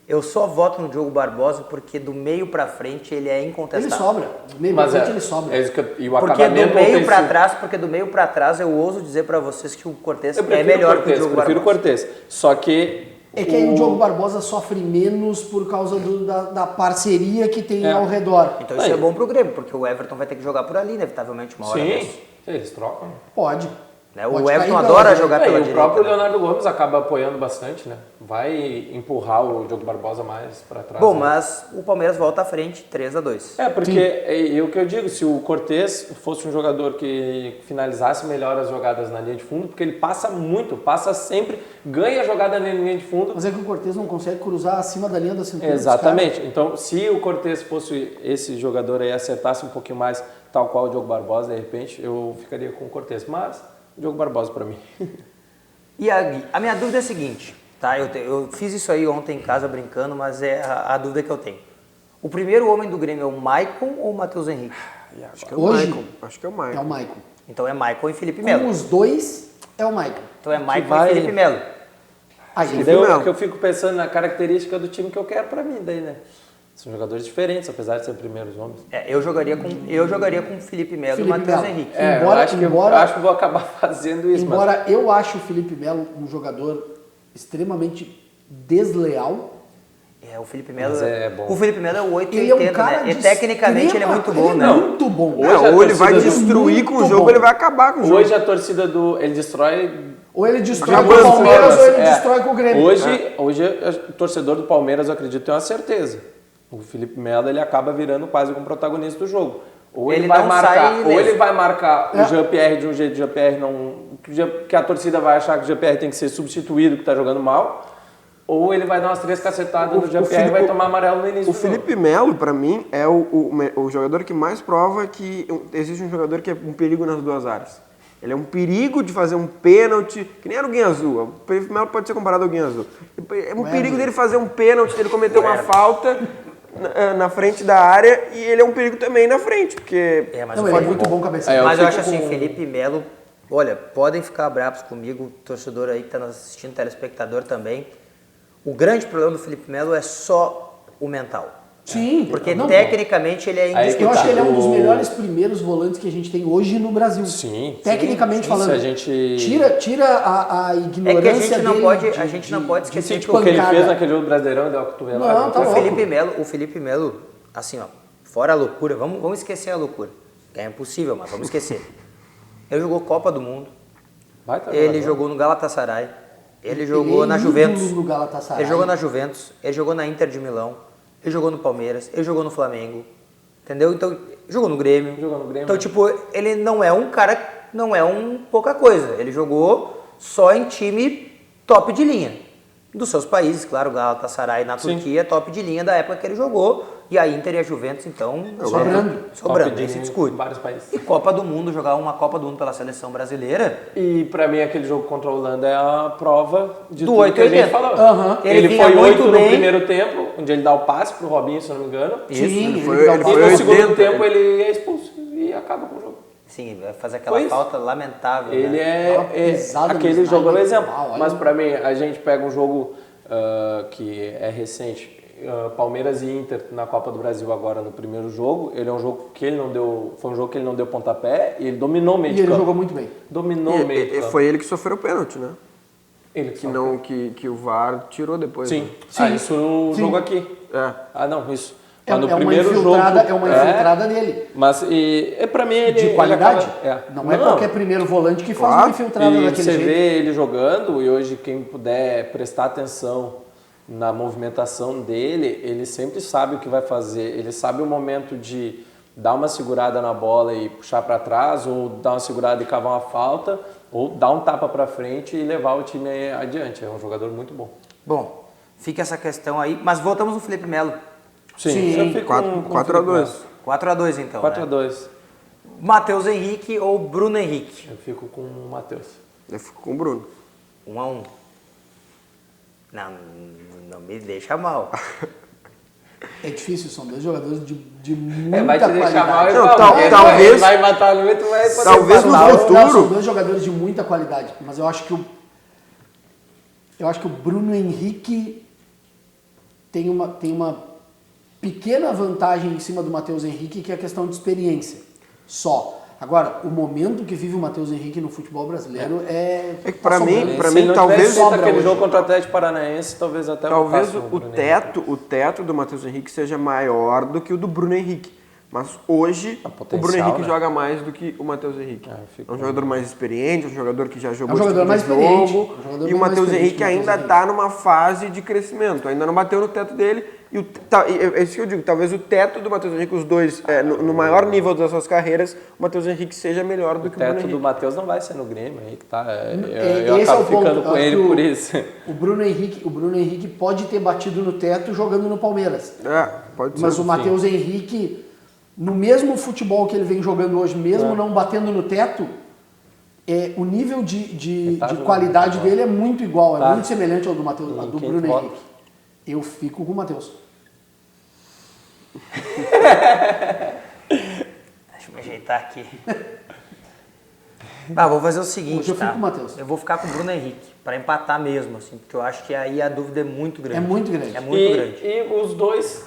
Eu só voto no Diogo Barbosa porque do meio pra frente ele é Ele incontestável. sobra. Meio Mas frente ele sobra. é isso que e o Porque acabamento do meio pra ofensivo- trás, eu ouso dizer pra vocês que o Cortes Eu é prefiro melhor o que o Cortez, Diogo prefiro o Barbosa. Cortez. Só que É que aí o Diogo Barbosa sofre menos por causa da parceria que tem ao redor. Então isso é bom pro Grêmio, porque o Everton vai ter que jogar por ali, inevitavelmente, uma hora sim, dessa. eles trocam. Pode. Né? Pode O cair Everton pela adora direita. jogar E pela o direita. próprio né? Leonardo Gomes acaba apoiando bastante, né? Vai empurrar o Diogo Barbosa mais pra trás. Bom, né? mas o Palmeiras volta à frente, 3-2. Porque é o que eu digo, se o Cortez fosse um jogador que finalizasse melhor as jogadas na linha de fundo, porque ele passa muito, passa sempre, ganha a jogada na linha de fundo. Mas é que o Cortez não consegue cruzar acima da linha da cintura. dos Exatamente. Então, se o Cortez fosse esse jogador aí, acertasse um pouquinho mais, tal qual o Diogo Barbosa, de repente, eu ficaria com o Cortez. Mas, o Diogo Barbosa pra mim. E a minha dúvida é a seguinte, Tá, eu fiz isso aí ontem em casa brincando, mas é a dúvida que eu tenho. O primeiro homem do Grêmio é o Maicon ou o Matheus Henrique? Acho que é o Hoje, Maicon. Acho que é o Maicon. É o Maicon. Então é Maicon e Felipe Com Melo. os dois, é o Maicon. Então é Maicon vai- e Felipe Melo. Aí, Daí Melo. que eu fico pensando na característica do time que eu quero pra mim, daí, né? São jogadores diferentes, apesar de ser primeiros homens. Eu jogaria com o Felipe Melo e o Felipe Matheus Melo. Henrique. É, Embora- eu acho que embora- eu acho que vou acabar fazendo isso, embora eu ache o Felipe Melo um jogador extremamente desleal, O Felipe Melo. Mas é bom. O Felipe Melo é o 8 e ele é um 80, cara né? E de tecnicamente ele é muito bom, né? Muito bom. Hoje a Ou ele vai torcida do- destruir com o Muito jogo, bom. ou ele vai acabar com o jogo. Hoje a torcida do... Ele destrói... Ou ele destrói de com o duas Palmeiras formas. ou ele É. destrói com o Grêmio. Hoje o torcedor do Palmeiras, eu acredito, tem uma certeza. O Felipe Melo, ele acaba virando quase um protagonista do jogo. Ou ele, Ele vai não marcar, sai ou ileso. ele vai marcar É. o Jean-Pierre de um jeito que o Jean-Pierre não... que a torcida vai achar que o Jean-Pierre tem que ser substituído, que tá jogando mal. Ou ele vai dar umas 3 cacetadas no Jean-Pierre e vai tomar amarelo no início O do jogo. Felipe Melo, pra mim, é o jogador que mais prova que existe um jogador que é um perigo nas duas áreas. Ele é um perigo de fazer um pênalti, que nem era o Guinha Azul. O Felipe Melo pode ser comparado ao Guinha Azul. É um perigo dele fazer um pênalti, dele cometer uma falta na frente da área, e ele é um perigo também na frente, porque... Mas Não, o ele é Felipe- muito bom cabeceador. Mas eu acho fico assim, com- Felipe Melo, olha, podem ficar bravos comigo, torcedor aí que está nos assistindo, telespectador também. O grande problema do Felipe Melo é só o mental. Sim. Porque Não, tecnicamente ele é Aí que eu indiscutível. acho que ele é um dos O- melhores primeiros volantes que a gente tem hoje no Brasil. Sim. Tecnicamente Sim, falando. se a gente- Tira a ignorância É que a gente não dele pode, de- a gente não de- pode de esquecer ser que O que ele pancada. fez naquele jogo do Brasileirão, deu uma cotovelada. Não, tá o louco. Felipe Melo, assim, ó, fora a loucura, vamos esquecer a loucura. É impossível, mas vamos esquecer. Ele jogou Copa do Mundo, Baita ele jogador. jogou no Galatasaray, ele Ele jogou é na ídolo Juventus, no Galatasaray. ele jogou na Juventus, ele jogou na Inter de Milão, ele jogou no Palmeiras, ele jogou no Flamengo, entendeu? Então, jogou no Grêmio. Jogou no Grêmio. Então, tipo, ele não é um cara, não é um pouca coisa. Ele jogou só em time top de linha. Dos seus países, claro, o Galatasaray na Sim. Turquia, top de linha da época que ele jogou. E a Inter e a Juventus, então... Sobrando. Sobrando, Top nem de se linha discute. em vários países. E Copa do Mundo, jogar uma Copa do Mundo pela seleção brasileira... E pra mim aquele jogo contra a Holanda é a prova de Do tudo 8 que a gente 80. falou. Aham. Ele Ele vinha foi muito 8 no bem. primeiro tempo, onde ele dá o passe pro Robinho, se eu não me engano. Isso, Sim, ele foi- dá ele uma- E foi no 80, segundo tempo ele é expulso e acaba com o jogo. Sim, vai fazer aquela Foi isso. falta lamentável, Ele né? Uma pisada aquele no jogo é um Snyder, exemplo. olha. Mas pra mim, a gente pega um jogo que é recente, Palmeiras e Inter na Copa do Brasil agora no primeiro jogo. Ele é um jogo que ele não deu, foi um jogo que ele não deu pontapé e ele dominou o meio E de ele campo. jogou muito bem. Dominou o meio de campo. Foi ele que sofreu o pênalti, né? Ele Que, não, que o VAR tirou depois. Sim. Né? Ah, isso no Sim. jogo aqui. É. Ah, não, isso. É, Mas no é uma primeiro infiltrada, jogo. é uma infiltrada dele. Mas pra mim ele. De qualidade. Ele acaba, Não é qualquer primeiro volante que faz Claro. uma infiltrada E daquele você jeito. vê ele jogando, e hoje quem puder prestar atenção na movimentação dele, ele sempre sabe o que vai fazer. Ele sabe o momento de dar uma segurada na bola e puxar para trás, ou dar uma segurada e cavar uma falta, ou dar um tapa para frente e levar o time adiante. É um jogador muito bom. Bom, fica essa questão aí. Mas voltamos no Felipe Melo. Sim, eu fico com 4-2. 4-2 então, né? 4-2. Matheus Henrique ou Bruno Henrique? Eu fico com o Matheus. Eu fico com o Bruno. 1-1. Não me deixa mal. É difícil, são dois jogadores de muita Vai te deixar mal qualidade. e Não, vai, talvez- ele vai matar no meio, tu vai poder Talvez no passar. Não, futuro- são dois jogadores de muita qualidade, mas eu acho que o Bruno Henrique tem uma pequena vantagem em cima do Matheus Henrique, que é a questão de experiência. Só. Agora, o momento que vive o Matheus Henrique no futebol brasileiro é... É que pra tá mim- sobrando. pra Se mim, ele não talvez tivesse feito sobra aquele hoje. jogo contra o Atlético Paranaense, talvez até Talvez passe o Bruno Henrique. teto do Matheus Henrique seja maior do que o do Bruno Henrique. Mas hoje o potencial, Bruno Henrique né? joga mais do que o Matheus Henrique. eu É fico um jogador mais experiente, um jogador que já jogou É um jogador esse mais tipo de experiente, jogo. um jogador E o bem mais Matheus experiente Henrique que o ainda Matheus está numa fase de crescimento, ainda não bateu no teto dele. E é isso que eu digo, talvez o teto do Matheus Henrique, os dois, no maior nível das suas carreiras, o Matheus Henrique seja melhor do que o Bruno O teto Henrique. do Matheus não vai ser no Grêmio, aí que tá. É, Eu esse acabo é o ponto. ficando com Acho ele que por isso. O Bruno Henrique pode ter batido no teto jogando no Palmeiras. Pode ser. Mas o Matheus Henrique, no mesmo futebol que ele vem jogando hoje, mesmo não batendo no teto, o nível de Tá jogando qualidade muito dele é muito igual, é Tá. muito semelhante ao do Matheus, ao do Quem Bruno tu vota? Henrique. Eu fico com o Matheus. Deixa eu me ajeitar aqui. Vou fazer o seguinte, Hoje eu tá? fico com o Matheus. Eu vou ficar com o Bruno Henrique, para empatar mesmo, assim, porque eu acho que aí a dúvida é muito grande. É muito grande. É muito grande. E os dois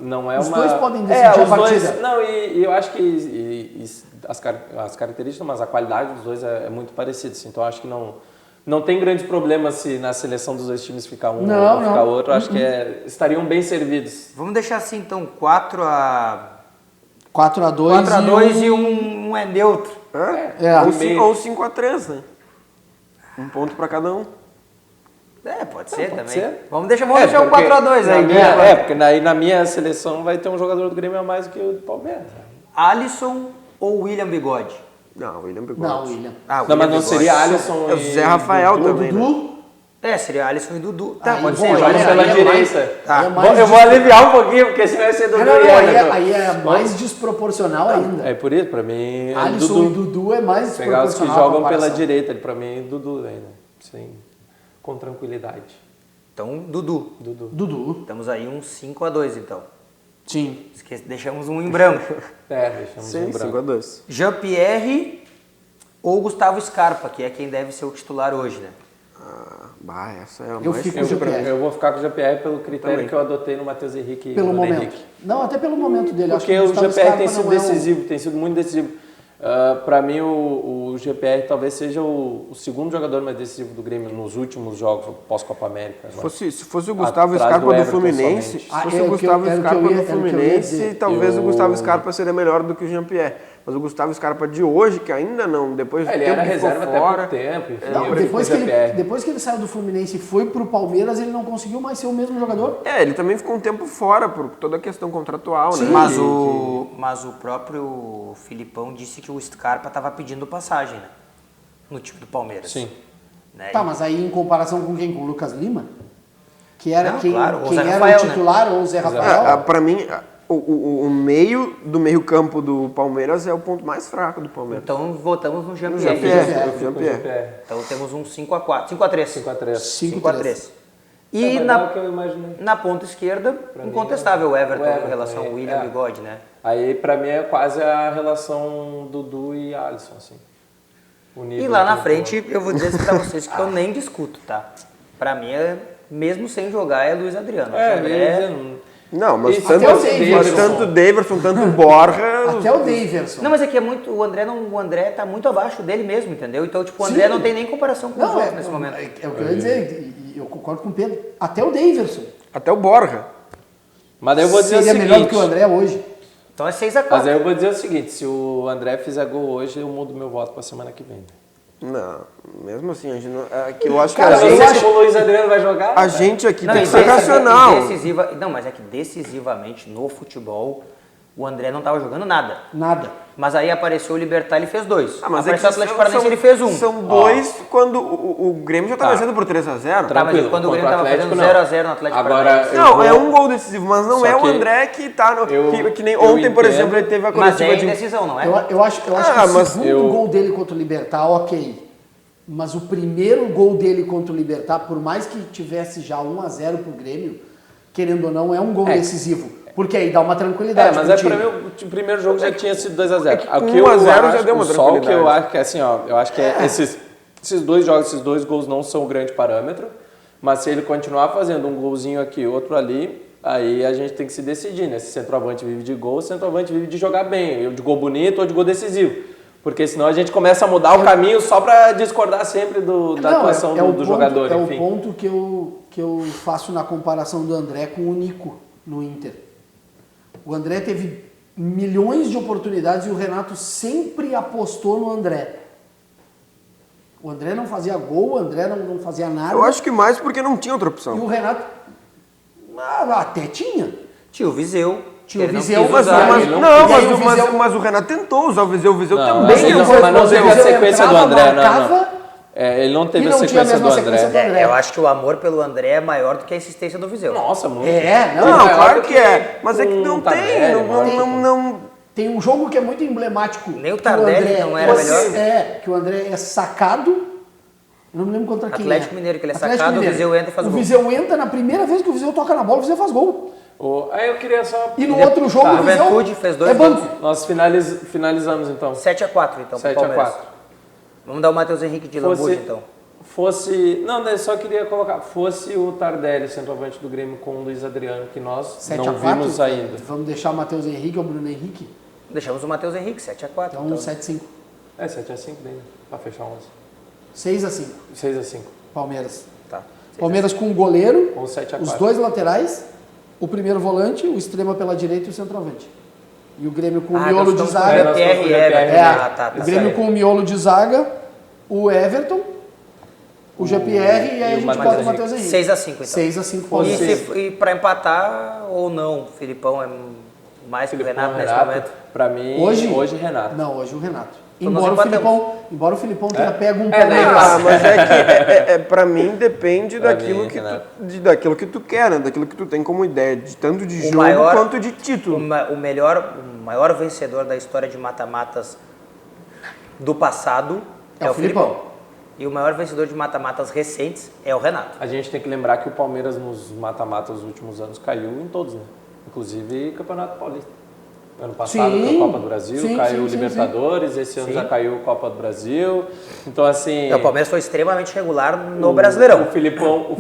não é Os uma... dois podem decidir a os dois, partida. não, e eu acho que as características, mas a qualidade dos dois é muito parecida. Assim, então acho que não tem grandes problemas se na seleção dos dois times ficar um Não, ou ficar não. outro. Acho que estariam bem servidos. Vamos deixar assim, então, 4-2 4-2 e um é neutro. É. Ou 5-3, né? Um ponto pra cada um. Pode ser também. ser. Vamos deixar o 4-2 aí. Porque daí na minha seleção vai ter um jogador do Grêmio a mais do que o do Palmeiras. Alisson ou William Bigode? Não, William Bigode. Não, William. Não, mas não Bigode. seria Alisson É o Zé Rafael também, né? Dudu, Seria Alisson e Dudu. Tá, Aí, pode bom, ser. aí joga é- pela aí é direita. aí é mais Eu vou aliviar um pouquinho, porque senão vai ser Dudu Não, e Everton. aí é mais desproporcional ainda. É por isso, pra mim, é Alisson e Dudu é mais Pegar os que desproporcional. a jogam pela comparação. direita, pra mim, Dudu ainda. Sim, com tranquilidade. Então, Dudu. Dudu, Estamos aí um 5-2, então. sim. Deixamos um em branco. Deixamos Sim, em branco. 5-2. Jean-Pierre ou Gustavo Scarpa, que é quem deve ser o titular hoje, né? Essa é a Eu mais... fico com o GPR. Eu vou ficar com o GPR pelo critério Também. que eu adotei no Matheus Henrique e Pelo no momento. Henrique. Não, até pelo momento dele. Acho Porque que o Gustavo GPR Scarpa tem sido não é decisivo, tem sido muito decisivo. Para mim, o GPR talvez seja o segundo jogador mais decisivo do Grêmio nos últimos jogos pós-Copa América. Né? Se fosse o Gustavo Atrás Scarpa do do Everton Fluminense, somente. se fosse era o Gustavo era o que Scarpa eu ia- do era o que eu ia Fluminense, dizer. talvez o Gustavo Scarpa seria melhor do que o Jean-Pierre. Mas o Gustavo Scarpa de hoje, que ainda não, depois do Ele tempo era que ficou reserva até fora... pouco tempo. Enfim, Não, eu fico depois, com que o ele, GPR. depois que ele saiu do Fluminense e foi pro Palmeiras, ele não conseguiu mais ser o mesmo jogador. Ele também ficou um tempo fora por toda a questão contratual, né? Mas o próprio Filipão disse que o Scarpa estava pedindo passagem, né? No time do Palmeiras. Sim. Né? Tá, mas aí em comparação com quem? Com o Lucas Lima? Que era Não, quem, claro, ou quem Zé era Rafael, o titular ou o Zé Rafael? Pra mim, o meio do meio-campo do Palmeiras é o ponto mais fraco do Palmeiras. Então votamos no Jean-Pierre. Jean-Pierre. Eu fico com o Jean-Pierre. GPR. Então temos um 5-4. 5-3. 5-3. 5-3. E Mas não é o que eu imaginei. na ponta esquerda, mim, incontestável o Everton Everton, em relação ao William Bigode, né? Aí, pra mim, é quase a relação Dudu e Alisson, assim. O E nível lá na que- frente, eu vou dizer pra vocês que eu nem discuto, tá? Pra mim, mesmo sem jogar, é Luiz Adriano. É, O André- Não, mas Esse tanto, até o Daverson. tanto o Daverson, tanto o Borja... Até o Daverson. Não, mas é que é muito. O André tá muito abaixo dele mesmo, entendeu? Então, tipo, o André Sim. não tem nem comparação com os Não, outros nesse momento. é o que eu ia dizer, e eu concordo com o Pedro. Até o Daverson. Até o Borja. Mas daí eu vou dizer Seria o seguinte... melhor do que o André hoje. Então é 6-4. Mas aí eu vou dizer o seguinte, se o André fizer gol hoje, eu mudo meu voto pra semana que vem. Não, mesmo assim, a gente não, que eu acho Cara, que eu Você acho- acha que o Luiz Adriano vai jogar? a gente aqui Não, tem e que ser racional. Não, mas é que decisivamente no futebol, o André não tava jogando nada. Nada. Mas aí apareceu o Libertar, ele fez 2. Mas Apareceu o Atlético Paranaense, ele fez 1. São dois quando o Grêmio já tá vencendo por 3-0. Tá, mas Tranquilo, quando o Grêmio contra o tava fazendo Atlético, 0x0 no Atlético Agora, Paranaense. eu Não, vou- é um gol decisivo, mas não Só é o que André que tá no... que nem eu ontem, por entendo. exemplo, ele teve a Mas é coletiva de... indecisão, não é? Eu acho que Ah, o mas segundo gol dele contra o Libertar, ok. Mas o primeiro gol dele contra o Libertar, por mais que tivesse já 1-0 pro Grêmio, querendo ou não, é um gol decisivo. Porque aí dá uma tranquilidade. mas pro é time. pra mim o primeiro jogo já tinha sido 2-0. com O que eu 1 a 0 acho, já deu uma só o que eu tranquilidade. acho que é assim, ó, eu acho que esses dois jogos, esses dois gols não são um grande parâmetro, mas se ele continuar fazendo um golzinho aqui, outro ali, aí a gente tem que se decidir, né? Se centroavante vive de gol, se centroavante vive de jogar bem, de gol bonito ou de gol decisivo. Porque senão a gente começa a mudar o caminho só pra discordar sempre da atuação o do ponto, jogador, É enfim. o ponto que eu faço na comparação do André com o Nico no Inter. O André teve milhões de oportunidades e o Renato sempre apostou no André. O André não fazia gol, o André não fazia nada. Eu acho que mais porque não tinha outra E opção. o Renato até tinha. Tinha o Viseu. Tinha o ele não Viseu, quis mas- usar, mas- ele não Não, E aí o Viseu- mas o Renato tentou usar o Viseu. O Viseu Não, também mas ele não não- foi. mas não teve a Viseu sequência do entrava, André, não. marcava, Ele não teve E a não tinha a sequência do mesma André. sequência do André. eu acho que o amor pelo André é maior do que a insistência do Viseu. Nossa, muito. É, Não, Maior claro do que é. Mas é que com não o Tardelli, tem. maior do que- Tem um jogo que é muito emblemático. Nem o que Tardelli André não era melhor? Que o André é sacado. Eu não me lembro contra quem Atlético é. Mineiro, que ele é Atlético sacado, Mineiro. o Viseu entra e faz o gol. O Viseu entra, na primeira vez que o Viseu toca na bola, o Viseu faz gol. Aí eu queria só... E no outro jogo, o Viseu Juventude fez 2 é banco. gols. Nós finalizamos então. 7-4, então, pro 7-4. Palmeiras. Vamos dar o Matheus Henrique de Lambuja, então. Não, eu só queria colocar, fosse o Tardelli, centroavante do Grêmio, com o Luiz Adriano, que nós 7-4, não vimos ainda. Vamos deixar o Matheus Henrique ou o Bruno Henrique? Deixamos o Matheus Henrique, 7-4. Então, 7-5. 7-5 daí, pra fechar 11. 6-5, 6-5. Palmeiras. Tá. Palmeiras com o goleiro, Ou 7-4. os dois laterais, o primeiro volante, o extrema pela direita e o centroavante. E o Grêmio com o miolo de zaga. O Grêmio com o miolo de zaga, o Everton, o Jean-Pierre e aí a gente bota o Matheus Henrique. 6-5, então. 6-5 Palmeiras. E pra empatar ou não, o Filipão é mais que o Renato nesse momento? Pra mim, hoje Renato. Não, hoje o Renato. Então Embora o Filipão tenha pego um Palmeiras. Mas pra mim depende daquilo que tu quer, né? Daquilo que tu tem como ideia, tanto de jogo quanto de título. O maior vencedor da história de mata-matas do passado é o Filipão. E o maior vencedor de mata-matas recentes é o Renato. A gente tem que lembrar que o Palmeiras nos mata-matas dos últimos anos caiu em todos, né? Inclusive Campeonato Paulista. Ano passado foi a Copa do Brasil, caiu o Libertadores, esse ano já caiu a Copa do Brasil. Então, assim... O Palmeiras foi extremamente regular no Brasileirão. O Filipão...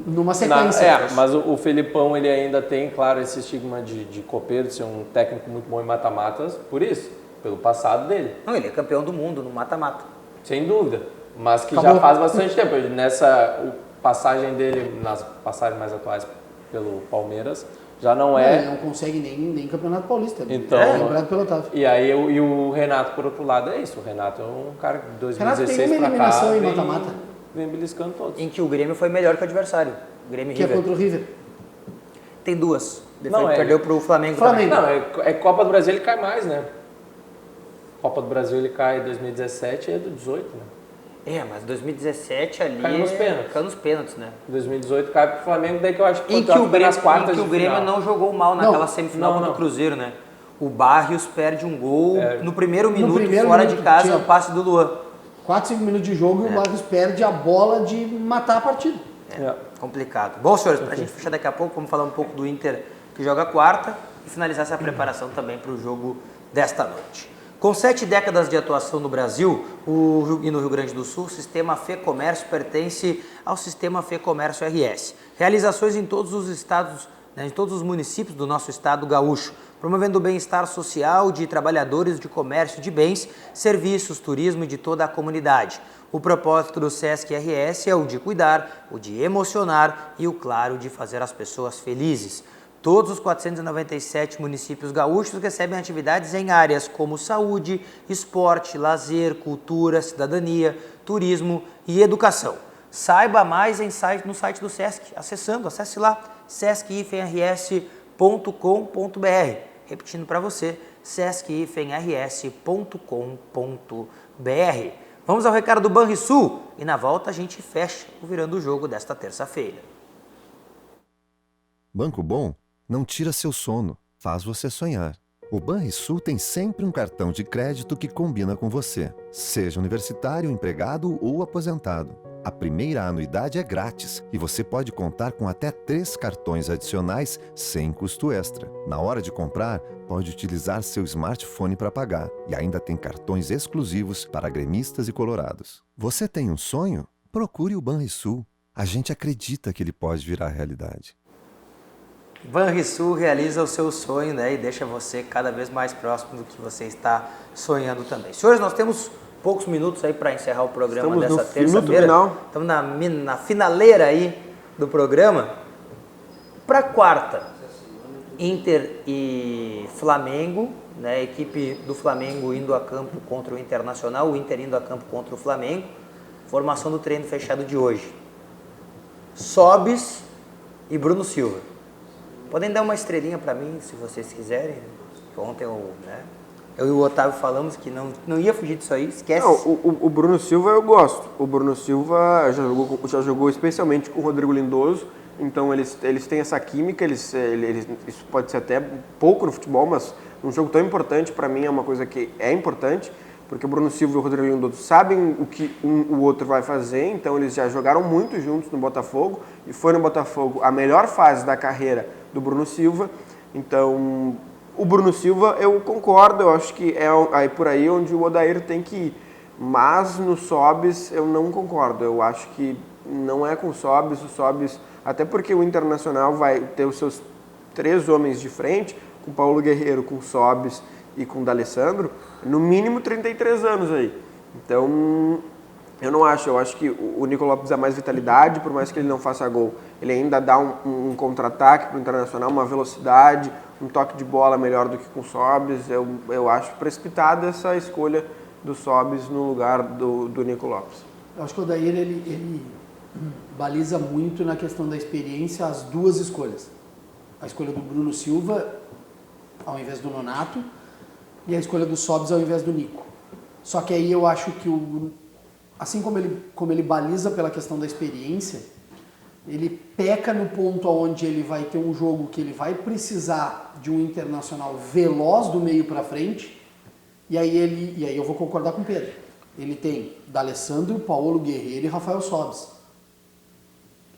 Numa sequência. Mas o Filipão, ele ainda tem, claro, esse estigma de copeiro, de ser um técnico muito bom em mata-matas, por isso, pelo passado dele. Não, ele é campeão do mundo no mata-mata. Sem dúvida. Mas que já faz bastante tempo. Nessa passagem dele, nas passagens mais atuais pelo Palmeiras, já não é... Ele não consegue nem Campeonato Paulista. Então, lembrado pelo Otávio. E aí o Renato, por outro lado, é isso. O Renato é um cara que de 2016 Renato tem uma eliminação em vem, mata-mata. Vem beliscando todos. Em que o Grêmio foi melhor que o adversário. O Grêmio Que River. é contra o River. Tem duas. Não, Depois perdeu pro Flamengo. Flamengo. Não, é Copa do Brasil ele cai mais, né? Copa do Brasil ele cai em 2017 e é do 18, né? Mas 2017 ali... Caiu nos pênaltis. Caiu nos pênaltis, né? 2018 cai pro Flamengo, daí que eu acho que Em que o Grêmio, nas quartas o Grêmio final. não jogou mal naquela semifinal contra o Cruzeiro, né? O Barrios perde um gol no primeiro minuto, fora de casa, no passe do Luan. 4, 5 minutos de jogo e o Marcos perde a bola de matar a partida. Complicado. Bom, senhores, pra gente fechar daqui a pouco, vamos falar um pouco do Inter, que joga quarta, e finalizar essa preparação também para o jogo desta noite. Com 7 décadas de atuação no Brasil e no Rio Grande do Sul, o Sistema Fê Comércio pertence ao Sistema Fê Comércio RS. Realizações em todos os estados, em todos os municípios do nosso estado gaúcho, promovendo o bem-estar social de trabalhadores de comércio de bens, serviços, turismo e de toda a comunidade. O propósito do Sesc RS é o de cuidar, o de emocionar e o, claro, de fazer as pessoas felizes. Todos os 497 municípios gaúchos recebem atividades em áreas como saúde, esporte, lazer, cultura, cidadania, turismo e educação. Saiba mais no site do Sesc, acesse lá, sesc-rs.com.br. Repetindo para você, sesc-rs.com.br. Vamos ao recado do Banrisul e na volta a gente fecha o Virando o Jogo desta terça-feira. Banco Bom não tira seu sono, faz você sonhar. O Banrisul tem sempre um cartão de crédito que combina com você, seja universitário, empregado ou aposentado. A primeira anuidade é grátis e você pode contar com até 3 cartões adicionais sem custo extra. Na hora de comprar, pode utilizar seu smartphone para pagar e ainda tem cartões exclusivos para gremistas e colorados. Você tem um sonho? Procure o Banrisul. A gente acredita que ele pode virar realidade. Banrisul realiza o seu sonho, né, e deixa você cada vez mais próximo do que você está sonhando também. Senhores, nós temos poucos minutos aí para encerrar o programa dessa terça-feira. Estamos na finaleira aí do programa. Para quarta, Inter e Flamengo, né, a equipe do Flamengo indo a campo contra o Internacional, o Inter indo a campo contra o Flamengo. Formação do treino fechado de hoje. Sobis e Bruno Silva. Podem dar uma estrelinha para mim, se vocês quiserem. Ontem eu e o Otávio falamos que não ia fugir disso aí, esquece. Não, o Bruno Silva eu gosto. O Bruno Silva já jogou especialmente com o Rodrigo Lindoso, então eles têm essa química, isso pode ser até pouco no futebol, mas um jogo tão importante, para mim é uma coisa que é importante, porque o Bruno Silva e o Rodrigo Lindoso sabem o que o outro vai fazer, então eles já jogaram muito juntos no Botafogo, e foi no Botafogo a melhor fase da carreira do Bruno Silva. Então, o Bruno Silva, eu concordo, eu acho que é aí por aí onde o Odair tem que ir. Mas no Sobis eu não concordo, eu acho que não é com o Sobis, até porque o Internacional vai ter os seus 3 homens de frente, com o Paulo Guerreiro, com o Sobis e com o D'Alessandro, no mínimo 33 anos aí. Então, eu não acho, eu acho que o Nico Lopes dá mais vitalidade, por mais que ele não faça gol, ele ainda dá um contra-ataque para o Internacional, uma velocidade, um toque de bola melhor do que com o Sobis. Eu acho precipitada essa escolha do Sobis no lugar do Nico Lopes. Eu acho que o Odair, ele baliza muito na questão da experiência as 2 escolhas. A escolha do Bruno Silva ao invés do Nonato e a escolha do Sobis ao invés do Nico. Só que aí eu acho que assim como ele baliza pela questão da experiência, ele peca no ponto onde ele vai ter um jogo que ele vai precisar de um Internacional veloz do meio para frente, e aí eu vou concordar com o Pedro. Ele tem D'Alessandro, Paulo Guerreiro e Rafael Sobis.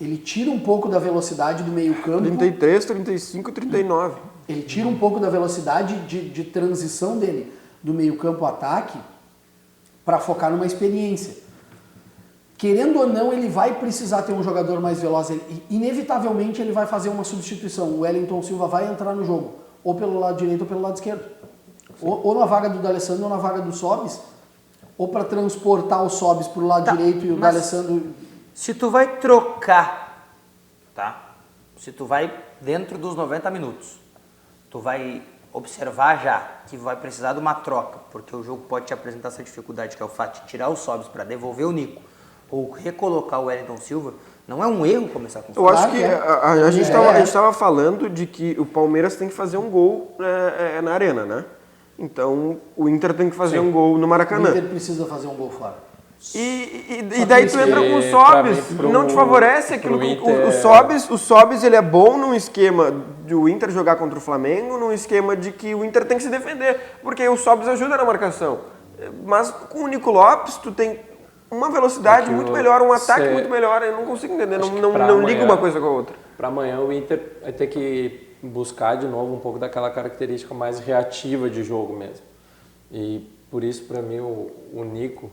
Ele tira um pouco da velocidade do meio campo. 33, 35, 39. Ele tira um pouco da velocidade de transição dele do meio campo ao ataque para focar numa experiência. Querendo ou não, ele vai precisar ter um jogador mais veloz. Inevitavelmente ele vai fazer uma substituição. O Wellington Silva vai entrar no jogo, ou pelo lado direito ou pelo lado esquerdo. Ou na vaga do D'Alessandro ou na vaga do Sobis, ou para transportar o Sobis para o lado direito e o D'Alessandro... Se tu vai trocar, tá? Se tu vai dentro dos 90 minutos, tu vai observar já que vai precisar de uma troca, porque o jogo pode te apresentar essa dificuldade, que é o fato de tirar o Sobis para devolver o Nico, ou recolocar o Wellington Silva, não é um erro começar com o Eu acho que a gente estava falando de que o Palmeiras tem que fazer um gol na Arena, né? Então, o Inter tem que fazer um gol no Maracanã. O Inter precisa fazer um gol fora. E daí tu entra com o Sobis, não te favorece aquilo. O Sobis ele é bom num esquema de o Inter jogar contra o Flamengo, num esquema de que o Inter tem que se defender, porque o Sobis ajuda na marcação. Mas com o Nico Lopes tu tem uma velocidade muito melhor, um ataque muito melhor, eu não consigo entender, não liga uma coisa com a outra. Para amanhã o Inter vai ter que buscar de novo um pouco daquela característica mais reativa de jogo mesmo. E por isso para mim o Nico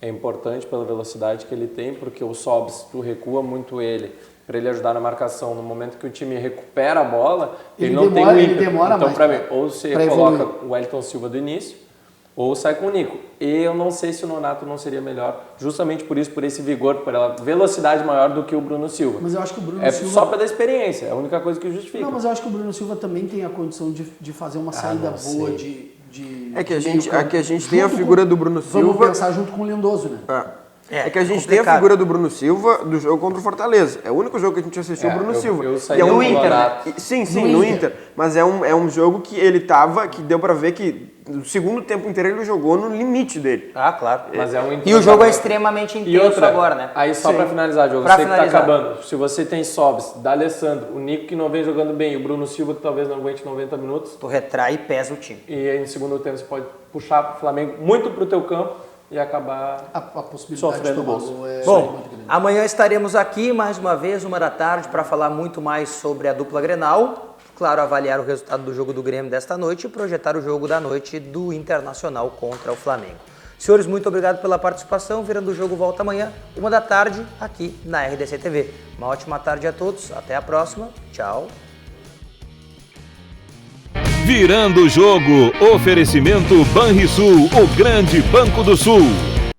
é importante pela velocidade que ele tem, porque o Sobis, tu recua muito ele, para ele ajudar na marcação. No momento que o time recupera a bola, ele não tem o Inter. Então, para mim, ou você coloca o Wellington Silva do início, ou sai com o Nico. E eu não sei se o Nonato não seria melhor, justamente por isso, por esse vigor, por ela velocidade maior do que o Bruno Silva. Mas eu acho que o Bruno Silva... É só pela experiência, é a única coisa que justifica. Não, mas eu acho que o Bruno Silva também tem a condição de fazer uma saída boa É que a gente tem a figura do Bruno Silva... Vamos pensar junto com o Lindoso, né? É que a gente tem a figura do Bruno Silva do jogo contra o Fortaleza. É o único jogo que a gente assistiu o Bruno Silva. E é no Inter, né? Sim, no Inter. Mas é um jogo que ele tava, que deu pra ver que no segundo tempo inteiro ele jogou no limite dele. Ah, claro. Mas e o jogo é extremamente intenso agora, né? Aí só pra finalizar o jogo, eu sei que tá acabando. Se você tem Sobis, D'Alessandro, o Nico que não vem jogando bem, o Bruno Silva que talvez não aguente 90 minutos. Tu retrai e pesa o time. E aí no segundo tempo você pode puxar o Flamengo muito pro teu campo e acabar a possibilidade sofrendo de tomar gol é Bom, muito grande. amanhã estaremos aqui mais uma vez, 13h, para falar muito mais sobre a dupla Grenal. Claro, avaliar o resultado do jogo do Grêmio desta noite e projetar o jogo da noite do Internacional contra o Flamengo. Senhores, muito obrigado pela participação. Virando o Jogo volta amanhã, 13h, aqui na RDC TV. Uma ótima tarde a todos. Até a próxima. Tchau. Virando o Jogo, oferecimento Banrisul, o grande banco do Sul.